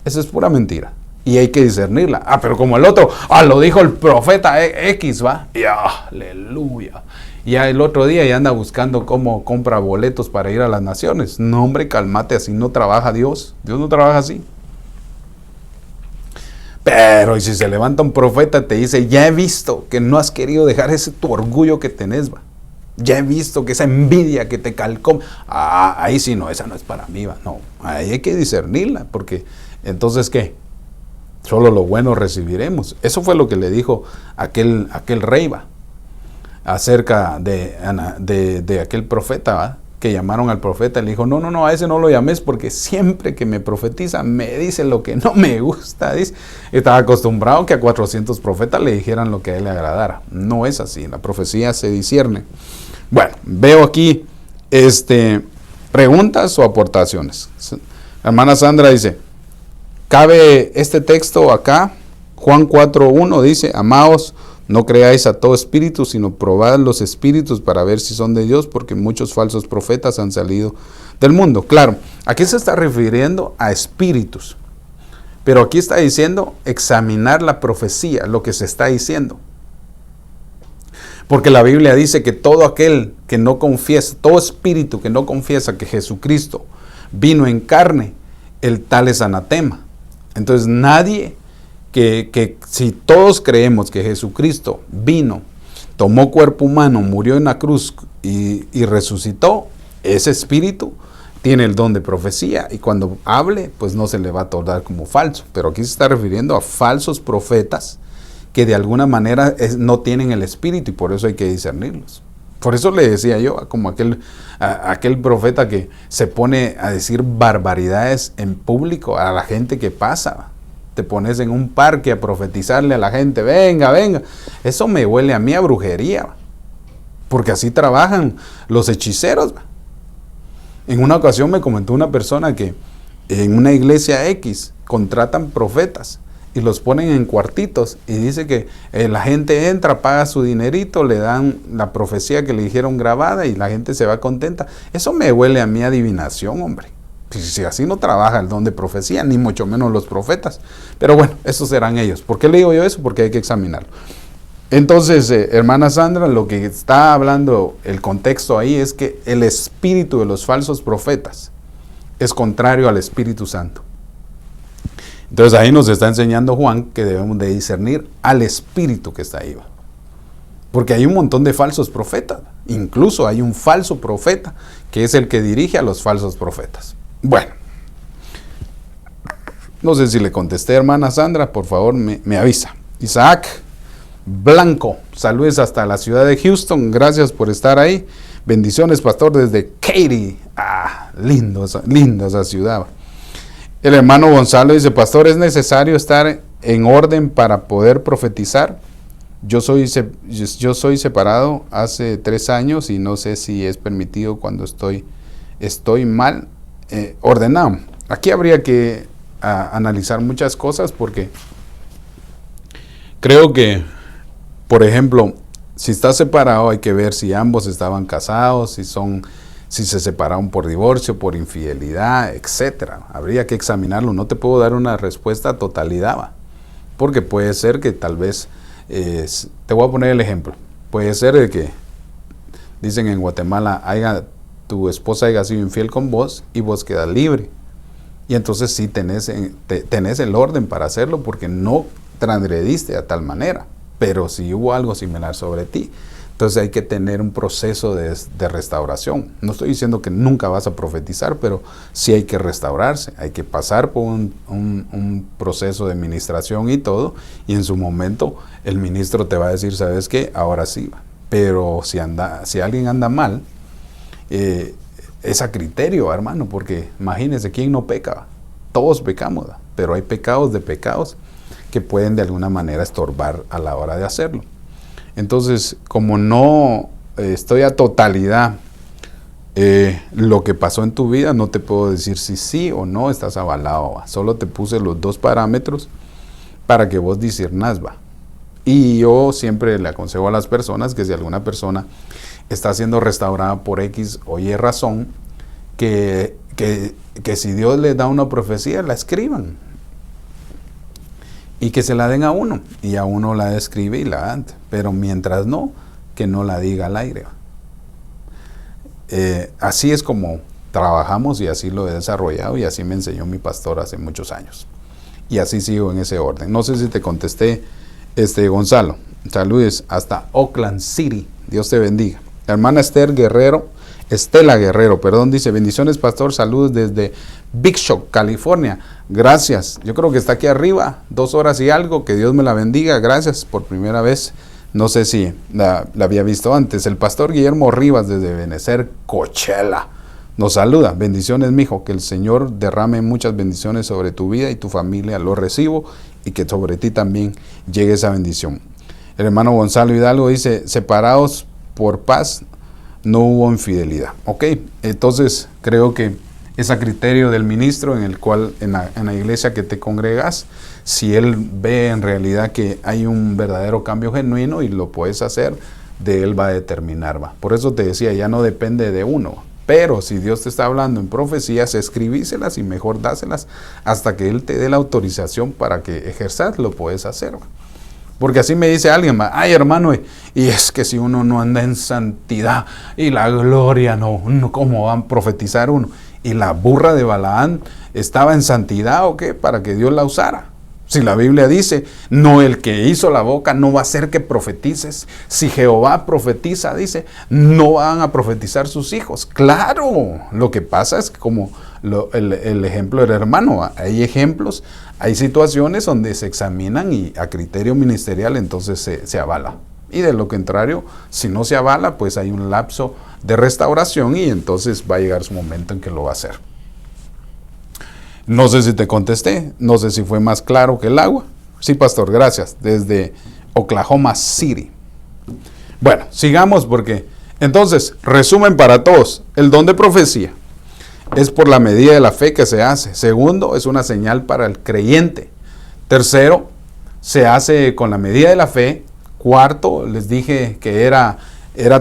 Eso es pura mentira. Y hay que discernirla. Pero como el otro, lo dijo el profeta X, va. Y aleluya. Ya el otro día ya anda buscando cómo compra boletos para ir a las naciones. No, hombre, cálmate, así no trabaja Dios. Dios no trabaja así. Pero y si se levanta un profeta, te dice, ya he visto que no has querido dejar ese tu orgullo que tenés, va. Ya he visto que esa envidia que te calcó. Ahí sí no, esa no es para mí, va. No, ahí hay que discernirla, porque entonces, ¿qué? Solo lo bueno recibiremos. Eso fue lo que le dijo aquel rey, va, acerca de aquel profeta, ¿va? Que llamaron al profeta. Le dijo, no, a ese no lo llames, porque siempre que me profetiza me dice lo que no me gusta. Dice. Estaba acostumbrado que a 400 profetas le dijeran lo que a él le agradara. No es así, la profecía se discierne. Bueno, veo aquí preguntas o aportaciones. La hermana Sandra dice, ¿cabe este texto acá? Juan 4:1 dice, amados, no creáis a todo espíritu, sino probad los espíritus para ver si son de Dios, porque muchos falsos profetas han salido del mundo. Claro, aquí se está refiriendo a espíritus, pero aquí está diciendo examinar la profecía, lo que se está diciendo. Porque la Biblia dice que todo aquel que no confiesa, todo espíritu que no confiesa que Jesucristo vino en carne, el tal es anatema. Entonces nadie... Que si todos creemos que Jesucristo vino, tomó cuerpo humano, murió en la cruz y resucitó, ese espíritu tiene el don de profecía, y cuando hable, pues no se le va a tornar como falso. Pero aquí se está refiriendo a falsos profetas que de alguna manera no tienen el espíritu, y por eso hay que discernirlos. Por eso le decía yo, como aquel profeta que se pone a decir barbaridades en público a la gente que pasa. Te pones en un parque a profetizarle a la gente, venga. Eso me huele a mí a brujería, porque así trabajan los hechiceros. En una ocasión me comentó una persona que en una iglesia X contratan profetas y los ponen en cuartitos, y dice que la gente entra, paga su dinerito, le dan la profecía que le dijeron grabada y la gente se va contenta. Eso me huele a mí a adivinación, hombre. Si así no trabaja el don de profecía, ni mucho menos los profetas. Pero bueno, esos serán ellos. ¿Por qué le digo yo eso? Porque hay que examinarlo. Entonces, hermana Sandra, lo que está hablando el contexto ahí es que el espíritu de los falsos profetas es contrario al Espíritu Santo. Entonces ahí nos está enseñando Juan que debemos de discernir al espíritu que está ahí. Porque hay un montón de falsos profetas. Incluso hay un falso profeta que es el que dirige a los falsos profetas. Bueno, no sé si le contesté, hermana Sandra, por favor me avisa. Isaac Blanco, saludos hasta la ciudad de Houston, gracias por estar ahí. Bendiciones, pastor, desde Katy. Lindo esa ciudad. El hermano Gonzalo dice, pastor, ¿es necesario estar en orden para poder profetizar? Yo soy separado hace 3 años y no sé si es permitido cuando estoy mal ordenado. Aquí habría que analizar muchas cosas porque creo que, por ejemplo, si estás separado hay que ver si ambos estaban casados, si se separaron por divorcio, por infidelidad, etcétera. Habría que examinarlo. No te puedo dar una respuesta a totalidad, ¿va? Porque puede ser que tal vez, te voy a poner el ejemplo, puede ser de que, dicen en Guatemala, tu esposa haya sido infiel con vos y vos quedas libre. Y entonces sí tenés el orden para hacerlo porque no transgrediste de tal manera, pero si hubo algo similar sobre ti. Entonces hay que tener un proceso de restauración. No estoy diciendo que nunca vas a profetizar, pero sí hay que restaurarse. Hay que pasar por un proceso de administración y todo, y en su momento el ministro te va a decir, ¿sabes qué? Ahora sí. Pero si alguien anda mal, es a criterio, hermano, porque imagínense, ¿quién no peca? Todos pecamos, pero hay pecados de pecados que pueden de alguna manera estorbar a la hora de hacerlo. Entonces, como no estoy a totalidad lo que pasó en tu vida, no te puedo decir si sí o no estás avalado, ¿va? Solo te puse los 2 parámetros para que vos discernas, ¿va? Y yo siempre le aconsejo a las personas que si alguna persona está siendo restaurada por X o Y razón, que si Dios les da una profecía, la escriban. Y que se la den a uno, y a uno la escribe y la dan. Pero mientras no, que no la diga al aire. Así es como trabajamos y así lo he desarrollado y así me enseñó mi pastor hace muchos años. Y así sigo en ese orden. No sé si te contesté, Gonzalo. Saludes hasta Oakland City. Dios te bendiga. La hermana Estela Guerrero, dice, bendiciones pastor, saludos desde Big Shock, California. Gracias, yo creo que está aquí arriba, 2 horas y algo, que Dios me la bendiga, gracias por primera vez, no sé si la había visto antes. El pastor Guillermo Rivas desde Benecer, Coachella, nos saluda, bendiciones mijo, que el Señor derrame muchas bendiciones sobre tu vida y tu familia, lo recibo, y que sobre ti también llegue esa bendición. El hermano Gonzalo Hidalgo dice, separados por paz, no hubo infidelidad. Ok, entonces creo que es a criterio del ministro en el cual en la iglesia que te congregas, si él ve en realidad que hay un verdadero cambio genuino y lo puedes hacer, de él va a determinar. ¿Va? Por eso te decía, ya no depende de uno. Pero si Dios te está hablando en profecías, escribíselas y mejor dáselas hasta que Él te dé la autorización para que ejerzas, lo puedes hacer. ¿Va? Porque así me dice alguien, ay hermano, y es que si uno no anda en santidad y la gloria, no ¿cómo van a profetizar uno? Y la burra de Balaán estaba en santidad o qué, para que Dios la usara. Si la Biblia dice, no, el que hizo la boca no va a hacer que profetices. Si Jehová profetiza, dice, no van a profetizar sus hijos. Claro, lo que pasa es que como el ejemplo del hermano, hay ejemplos, hay situaciones donde se examinan y a criterio ministerial entonces se avala. Y de lo contrario, si no se avala, pues hay un lapso de restauración y entonces va a llegar su momento en que lo va a hacer. No sé si te contesté, no sé si fue más claro que el agua. Sí, pastor, gracias. Desde Oklahoma City. Bueno, sigamos porque, entonces, resumen para todos. El don de profecía es por la medida de la fe que se hace. Segundo, es una señal para el creyente. Tercero, se hace con la medida de la fe. Cuarto, les dije que era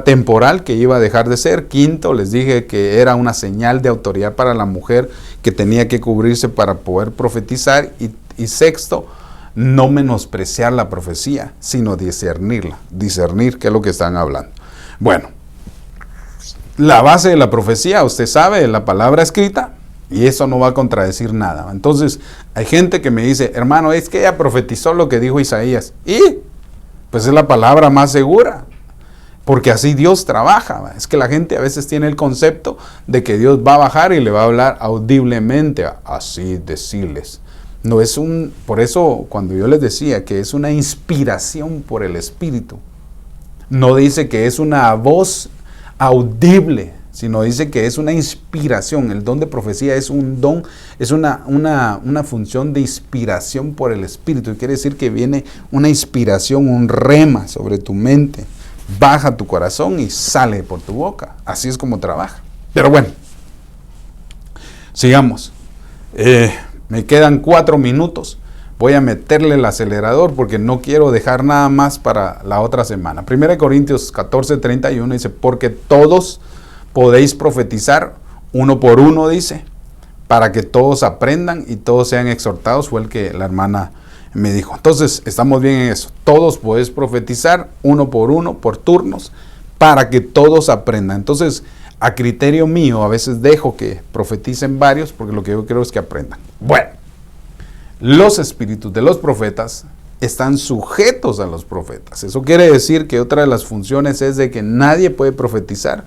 temporal, que iba a dejar de ser. Quinto, les dije que era una señal de autoridad para la mujer que tenía que cubrirse para poder profetizar. Y sexto, no menospreciar la profecía, sino discernirla. Discernir qué es lo que están hablando. Bueno, la base de la profecía, usted sabe, la palabra escrita, y eso no va a contradecir nada. Entonces, hay gente que me dice, hermano, es que ella profetizó lo que dijo Isaías. Y pues es la palabra más segura. Porque así Dios trabaja. Es que la gente a veces tiene el concepto de que Dios va a bajar y le va a hablar audiblemente, así decirles. No es por eso cuando yo les decía que es una inspiración por el Espíritu, no dice que es una voz audible, sino dice que es una inspiración. El don de profecía es un don, es una función de inspiración por el Espíritu. Y quiere decir que viene una inspiración, un rema sobre tu mente, baja a tu corazón y sale por tu boca. Así es como trabaja. Pero bueno, sigamos. Me quedan 4 minutos. Voy a meterle el acelerador porque no quiero dejar nada más para la otra semana. 1 Corintios 14:31 dice, porque todos podéis profetizar, uno por uno, dice, para que todos aprendan y todos sean exhortados, fue el que la hermana me dijo. Entonces, estamos bien en eso. Todos podéis profetizar, uno, por turnos, para que todos aprendan. Entonces, a criterio mío, a veces dejo que profeticen varios, porque lo que yo quiero es que aprendan. Bueno, los espíritus de los profetas están sujetos a los profetas. Eso quiere decir que otra de las funciones es de que nadie puede profetizar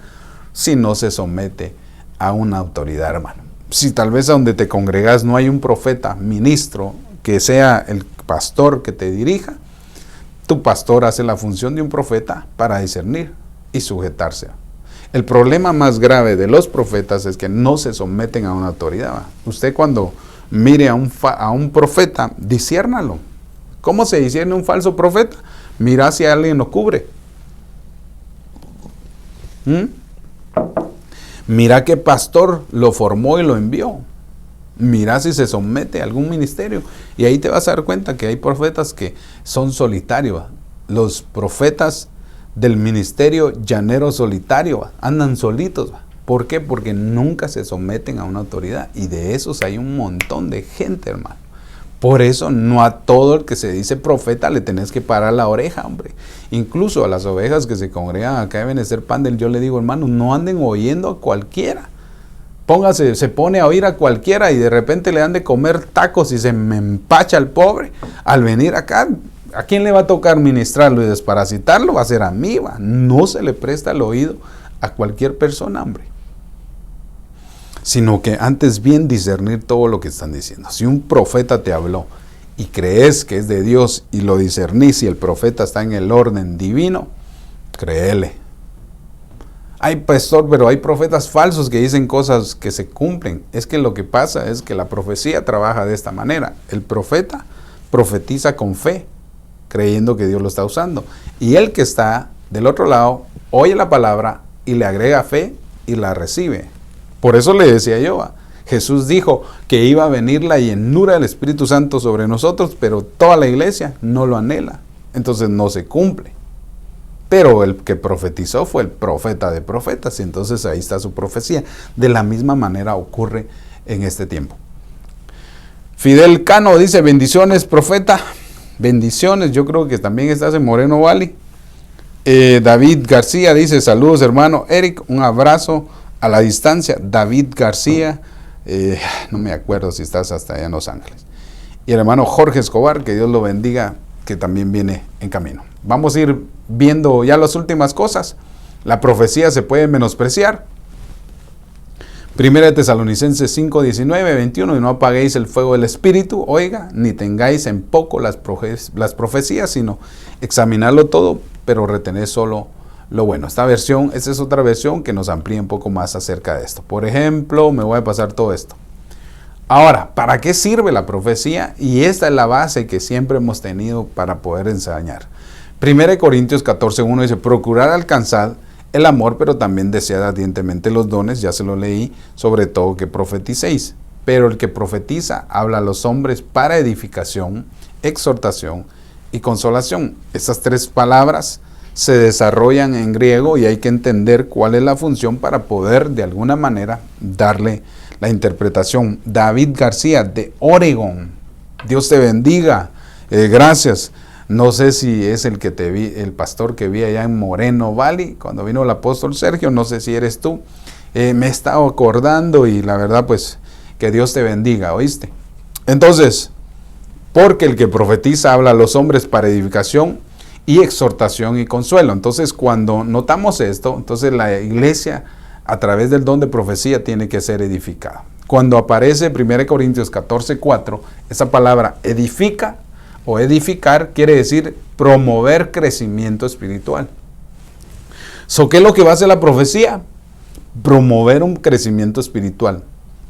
si no se somete a una autoridad, hermano. Si tal vez a donde te congregas no hay un profeta, ministro, que sea el pastor que te dirija, tu pastor hace la función de un profeta para discernir y sujetarse. El problema más grave de los profetas es que no se someten a una autoridad, ¿va? Usted cuando mire a un profeta, disciérnalo. ¿Cómo se discierne un falso profeta? Mira si alguien lo cubre. Mira qué pastor lo formó y lo envió. Mira si se somete a algún ministerio. Y ahí te vas a dar cuenta que hay profetas que son solitarios. Los profetas del ministerio llanero solitario andan solitos. ¿Por qué? Porque nunca se someten a una autoridad. Y de esos hay un montón de gente, hermano. Por eso no a todo el que se dice profeta le tenés que parar la oreja, hombre. Incluso a las ovejas que se congregan acá deben de ser Pandel, yo le digo, hermano, no anden oyendo a cualquiera. Se pone a oír a cualquiera y de repente le dan de comer tacos y se me empacha el pobre. Al venir acá, ¿a quién le va a tocar ministrarlo y desparasitarlo? Va a ser a mí, va. No se le presta el oído a cualquier persona, hombre. Sino que antes bien discernir todo lo que están diciendo. Si un profeta te habló y crees que es de Dios y lo discernís y el profeta está en el orden divino, créele. Ay, pastor, pero hay profetas falsos que dicen cosas que se cumplen. Es que lo que pasa es que la profecía trabaja de esta manera. El profeta profetiza con fe, creyendo que Dios lo está usando. Y el que está del otro lado oye la palabra y le agrega fe y la recibe. Por eso le decía yo, Jesús dijo que iba a venir la llenura del Espíritu Santo sobre nosotros, pero toda la iglesia no lo anhela. Entonces no se cumple. Pero el que profetizó fue el profeta de profetas, y entonces ahí está su profecía. De la misma manera ocurre en este tiempo. Fidel Cano dice, bendiciones, profeta. Bendiciones, yo creo que también estás en Moreno Valley. David García dice, saludos, hermano Eric, un abrazo a la distancia. David García, no me acuerdo si estás hasta allá en Los Ángeles. Y el hermano Jorge Escobar, que Dios lo bendiga, que también viene en camino. Vamos a ir viendo ya las últimas cosas. La profecía se puede menospreciar. 1 Tesalonicenses 5, 19, 21, y no apaguéis el fuego del Espíritu, oiga, ni tengáis en poco las profecías, sino examinarlo todo, pero retened solo lo bueno. Esta es otra versión que nos amplía un poco más acerca de esto. Por ejemplo, me voy a pasar todo esto. Ahora, ¿para qué sirve la profecía? Y esta es la base que siempre hemos tenido para poder enseñar. 1 Corintios 14, 1 dice, procurar alcanzar el amor, pero también desead ardientemente los dones, ya se lo leí, sobre todo que profeticéis. Pero el que profetiza habla a los hombres para edificación, exhortación y consolación. Estas 3 palabras se desarrollan en griego y hay que entender cuál es la función para poder de alguna manera darle la interpretación. David García de Oregon, Dios te bendiga, gracias. No sé si es el que te vi, el pastor que vi allá en Moreno Valley, cuando vino el apóstol Sergio, no sé si eres tú. Me he estado acordando y la verdad pues que Dios te bendiga, ¿oíste? Entonces, porque el que profetiza habla a los hombres para edificación y exhortación y consuelo. Entonces, cuando notamos esto, entonces la iglesia a través del don de profecía tiene que ser edificada. Cuando aparece 1 Corintios 14, 4, esa palabra edifica o edificar quiere decir promover crecimiento espiritual. ¿Qué es lo que va a hacer la profecía? promover un crecimiento espiritual.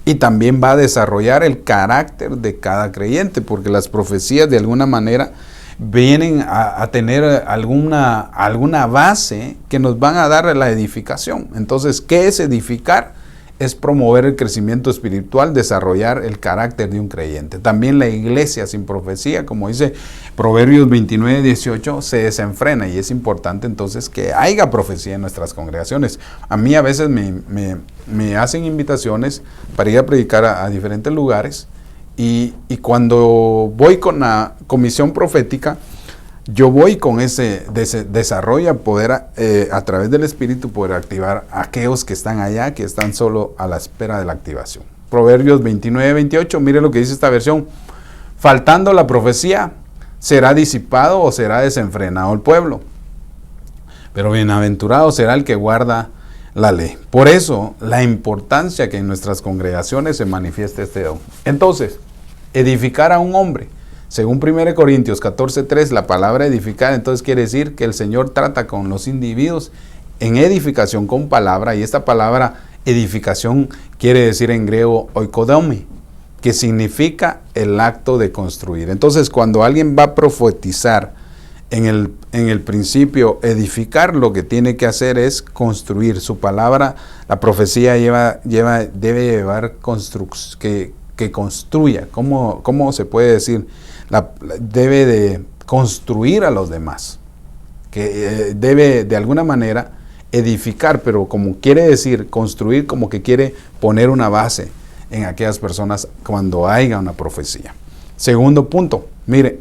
Y también va a desarrollar el carácter de cada creyente, porque las profecías de alguna manera vienen a tener alguna base que nos van a dar la edificación. Entonces, ¿qué es edificar? Es promover el crecimiento espiritual, desarrollar el carácter de un creyente. También la iglesia sin profecía, como dice Proverbios 29:18, se desenfrena, y es importante entonces que haya profecía en nuestras congregaciones. A mí a veces me hacen invitaciones para ir a predicar a diferentes lugares, y cuando voy con la comisión profética, yo voy con ese desarrollo a poder, a través del Espíritu, poder activar a aquellos que están allá, que están solo a la espera de la activación. Proverbios 29:28, mire lo que dice esta versión. Faltando la profecía, será disipado o será desenfrenado el pueblo. Pero bienaventurado será el que guarda la ley. Por eso, la importancia que en nuestras congregaciones se manifieste este don. Entonces, edificar a un hombre. Según 1 Corintios 14:3, la palabra edificar entonces quiere decir que el Señor trata con los individuos en edificación con palabra, y esta palabra edificación quiere decir en griego oikodome, que significa el acto de construir. Entonces, cuando alguien va a profetizar en el principio edificar, lo que tiene que hacer es construir. Su palabra, la profecía debe llevar que construya. ¿Cómo se puede decir? Debe de construir a los demás, que debe de alguna manera edificar, pero como quiere decir construir, como que quiere poner una base en aquellas personas cuando haya una profecía. Segundo punto, mire,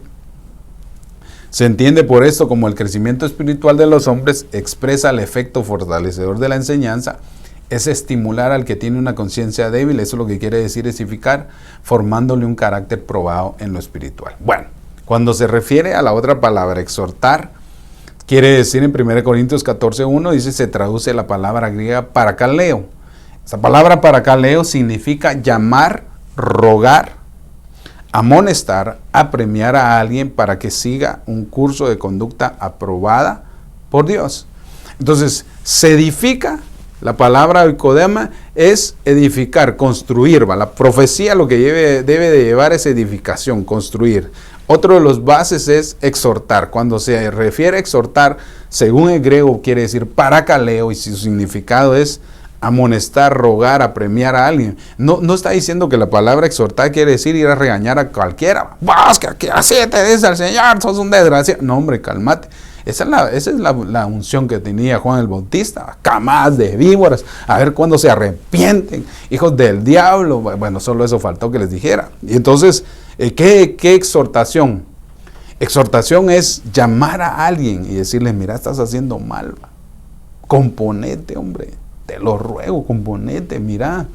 se entiende por esto como el crecimiento espiritual de los hombres expresa el efecto fortalecedor de la enseñanza, es estimular al que tiene una conciencia débil. Eso es lo que quiere decir edificar, formándole un carácter probado en lo espiritual. Bueno, cuando se refiere a la otra palabra, exhortar, quiere decir en 1 Corintios 14:1, dice, se traduce la palabra griega parakaleo. Esa palabra parakaleo significa llamar, rogar, amonestar, apremiar a alguien para que siga un curso de conducta aprobada por Dios. Entonces, se edifica. La palabra oikodema es edificar, construir. La profecía lo que debe de llevar es edificación, construir. Otro de los bases es exhortar. Cuando se refiere a exhortar, según el griego quiere decir parakaleo, y su significado es amonestar, rogar, apremiar a alguien. No está diciendo que la palabra exhortar quiere decir ir a regañar a cualquiera. ¡Vas, que así te dice el Señor, sos un desgraciado! No, hombre, cálmate. Esa es la unción que tenía Juan el Bautista. Camas de víboras, a ver cuándo se arrepienten, hijos del diablo. Bueno, solo eso faltó que les dijera. Y entonces, ¿qué exhortación? Exhortación es llamar a alguien y decirle, mira, estás haciendo mal. Componete, hombre, te lo ruego, componete, mira.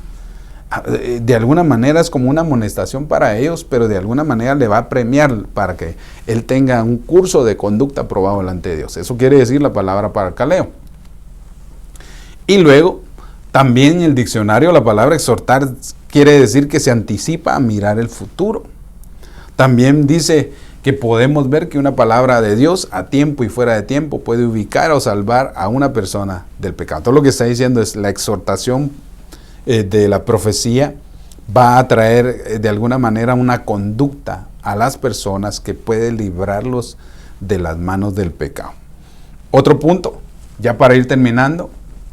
De alguna manera es como una amonestación para ellos, pero de alguna manera le va a premiar para que él tenga un curso de conducta aprobado delante de Dios. Eso quiere decir la palabra parakaleo. Y luego, también en el diccionario, la palabra exhortar quiere decir que se anticipa a mirar el futuro. También dice que podemos ver que una palabra de Dios a tiempo y fuera de tiempo puede ubicar o salvar a una persona del pecado. Todo lo que está diciendo es la exhortación de la profecía va a traer de alguna manera una conducta a las personas que puede librarlos de las manos del pecado. Otro punto, ya para ir terminando,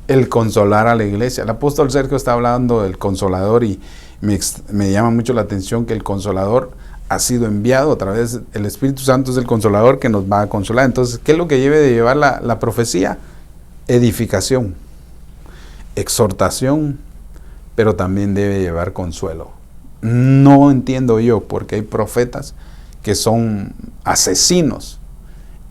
el consolar a la iglesia. El apóstol Sergio está hablando del consolador, y me llama mucho la atención que el consolador ha sido enviado a través del Espíritu Santo, es el consolador que nos va a consolar. Entonces, ¿qué es lo que debe de llevar la profecía? Edificación, exhortación, pero también debe llevar consuelo. No entiendo yo por qué hay profetas que son asesinos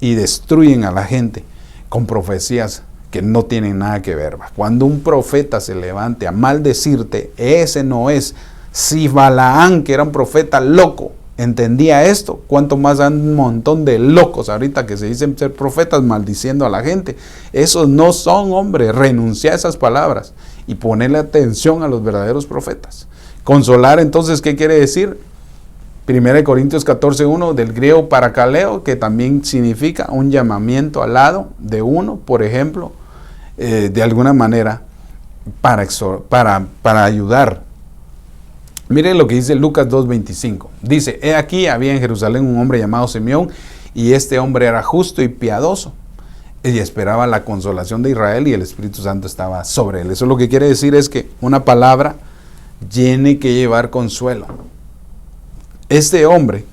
y destruyen a la gente con profecías que no tienen nada que ver. Cuando un profeta se levante a maldecirte, ese no es. Si Balaán, que era un profeta loco, entendía esto, cuánto más hay un montón de locos ahorita que se dicen ser profetas maldiciendo a la gente. Esos no son, hombre. Renuncia a esas palabras y ponerle atención a los verdaderos profetas. Consolar, entonces, ¿qué quiere decir? 1 Corintios 14:1, del griego parakaleo, que también significa un llamamiento al lado de uno, por ejemplo, de alguna manera, para ayudar. Miren lo que dice Lucas 2:25. Dice, he aquí había en Jerusalén un hombre llamado Simeón, y este hombre era justo y piadoso, y esperaba la consolación de Israel, y el Espíritu Santo estaba sobre él. Eso lo que quiere decir es que una palabra tiene que llevar consuelo. Este hombre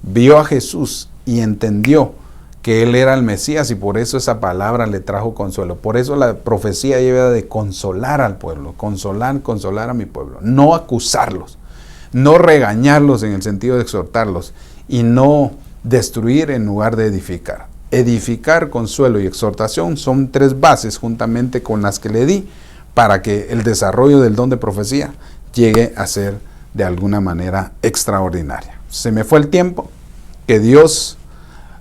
vio a Jesús y entendió que él era el Mesías, y por eso esa palabra le trajo consuelo. Por eso la profecía lleva de consolar al pueblo, consolar a mi pueblo, no acusarlos, no regañarlos en el sentido de exhortarlos, y no destruir en lugar de edificar. Edificar, consuelo y exhortación son tres bases juntamente con las que le di para que el desarrollo del don de profecía llegue a ser de alguna manera extraordinaria. Se me fue el tiempo. Que Dios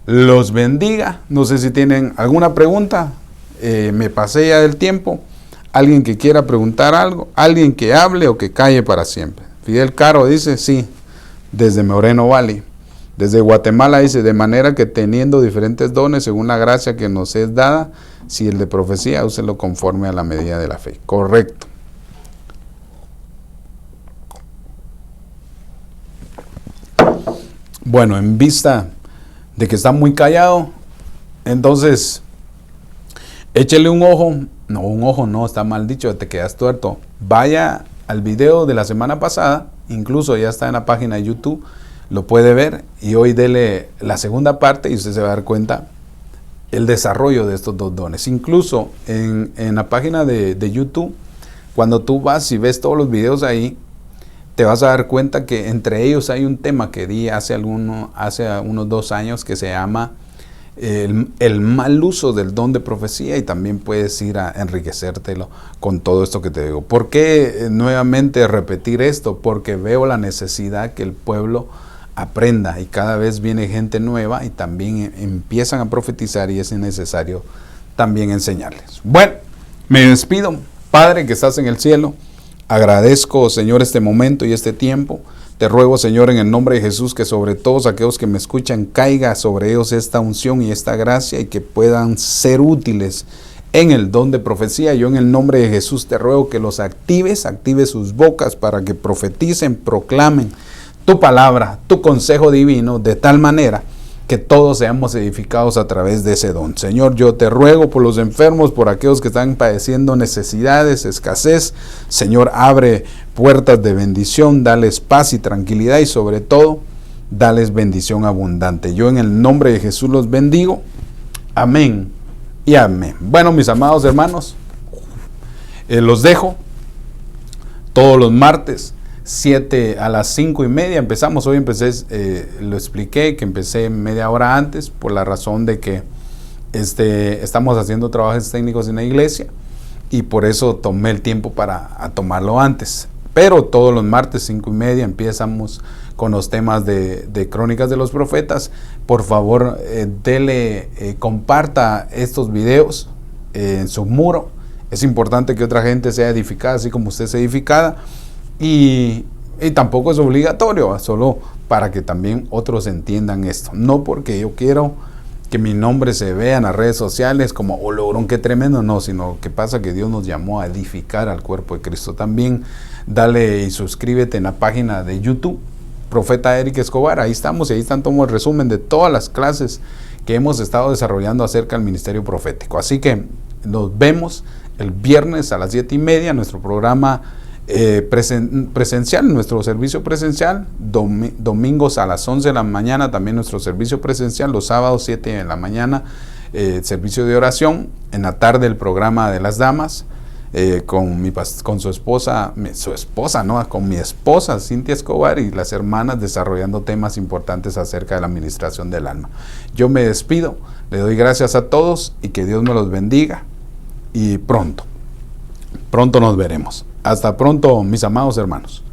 los bendiga. No sé si tienen alguna pregunta. Me pasé ya del tiempo. Alguien que quiera preguntar algo, alguien que hable o que calle para siempre. Fidel Caro dice, sí, desde Moreno Valley. Desde Guatemala dice, de manera que teniendo diferentes dones según la gracia que nos es dada, si el de profecía, úselo conforme a la medida de la fe. Correcto. Bueno, en vista de que está muy callado, entonces échele un ojo no, está mal dicho, te quedas tuerto. Vaya al video de la semana pasada, incluso ya está en la página de YouTube, lo puede ver, y hoy dele la segunda parte y usted se va a dar cuenta el desarrollo de estos dos dones. Incluso en la página de YouTube, cuando tú vas y ves todos los videos ahí, te vas a dar cuenta que entre ellos hay un tema que di hace unos 2 años que se llama el mal uso del don de profecía, y también puedes ir a enriquecértelo con todo esto que te digo. ¿Por qué nuevamente repetir esto? Porque veo la necesidad que el pueblo aprenda, y cada vez viene gente nueva y también empiezan a profetizar, y es necesario también enseñarles. Bueno, me despido. Padre que estás en el cielo, agradezco, Señor, este momento y este tiempo. Te ruego, Señor, en el nombre de Jesús, que sobre todos aquellos que me escuchan caiga sobre ellos esta unción y esta gracia, y que puedan ser útiles en el don de profecía. Yo en el nombre de Jesús te ruego que los actives sus bocas para que profeticen, proclamen tu palabra, tu consejo divino, de tal manera que todos seamos edificados a través de ese don. Señor, yo te ruego por los enfermos, por aquellos que están padeciendo necesidades, escasez. Señor, abre puertas de bendición, dales paz y tranquilidad, y sobre todo, dales bendición abundante. Yo en el nombre de Jesús los bendigo. Amén y amén. Bueno, mis amados hermanos, los dejo todos los martes 7 a las 5:30 empezamos. Hoy empecé, lo expliqué, que empecé media hora antes por la razón de que estamos haciendo trabajos técnicos en la iglesia, y por eso tomé el tiempo para tomarlo antes. Pero todos los martes 5:30 empezamos con los temas de Crónicas de los Profetas. Por favor, comparta estos videos en su muro. Es importante que otra gente sea edificada así como usted es edificada. Y tampoco es obligatorio, solo para que también otros entiendan esto. No porque yo quiero que mi nombre se vea en las redes sociales como, oh, logrón, qué tremendo, no, sino que pasa que Dios nos llamó a edificar al cuerpo de Cristo. También dale y suscríbete en la página de YouTube, Profeta Eric Escobar. Ahí estamos, y ahí están todo el resumen de todas las clases que hemos estado desarrollando acerca del ministerio profético. Así que nos vemos el viernes a las 7:30, nuestro programa presencial, nuestro servicio presencial, domingos a las 11 de la mañana también nuestro servicio presencial, los sábados 7 de la mañana servicio de oración, en la tarde el programa de las damas con su esposa, con mi esposa Cintia Escobar, y las hermanas desarrollando temas importantes acerca de la administración del alma. Yo me despido, le doy gracias a todos y que Dios me los bendiga, y pronto nos veremos. Hasta pronto, mis amados hermanos.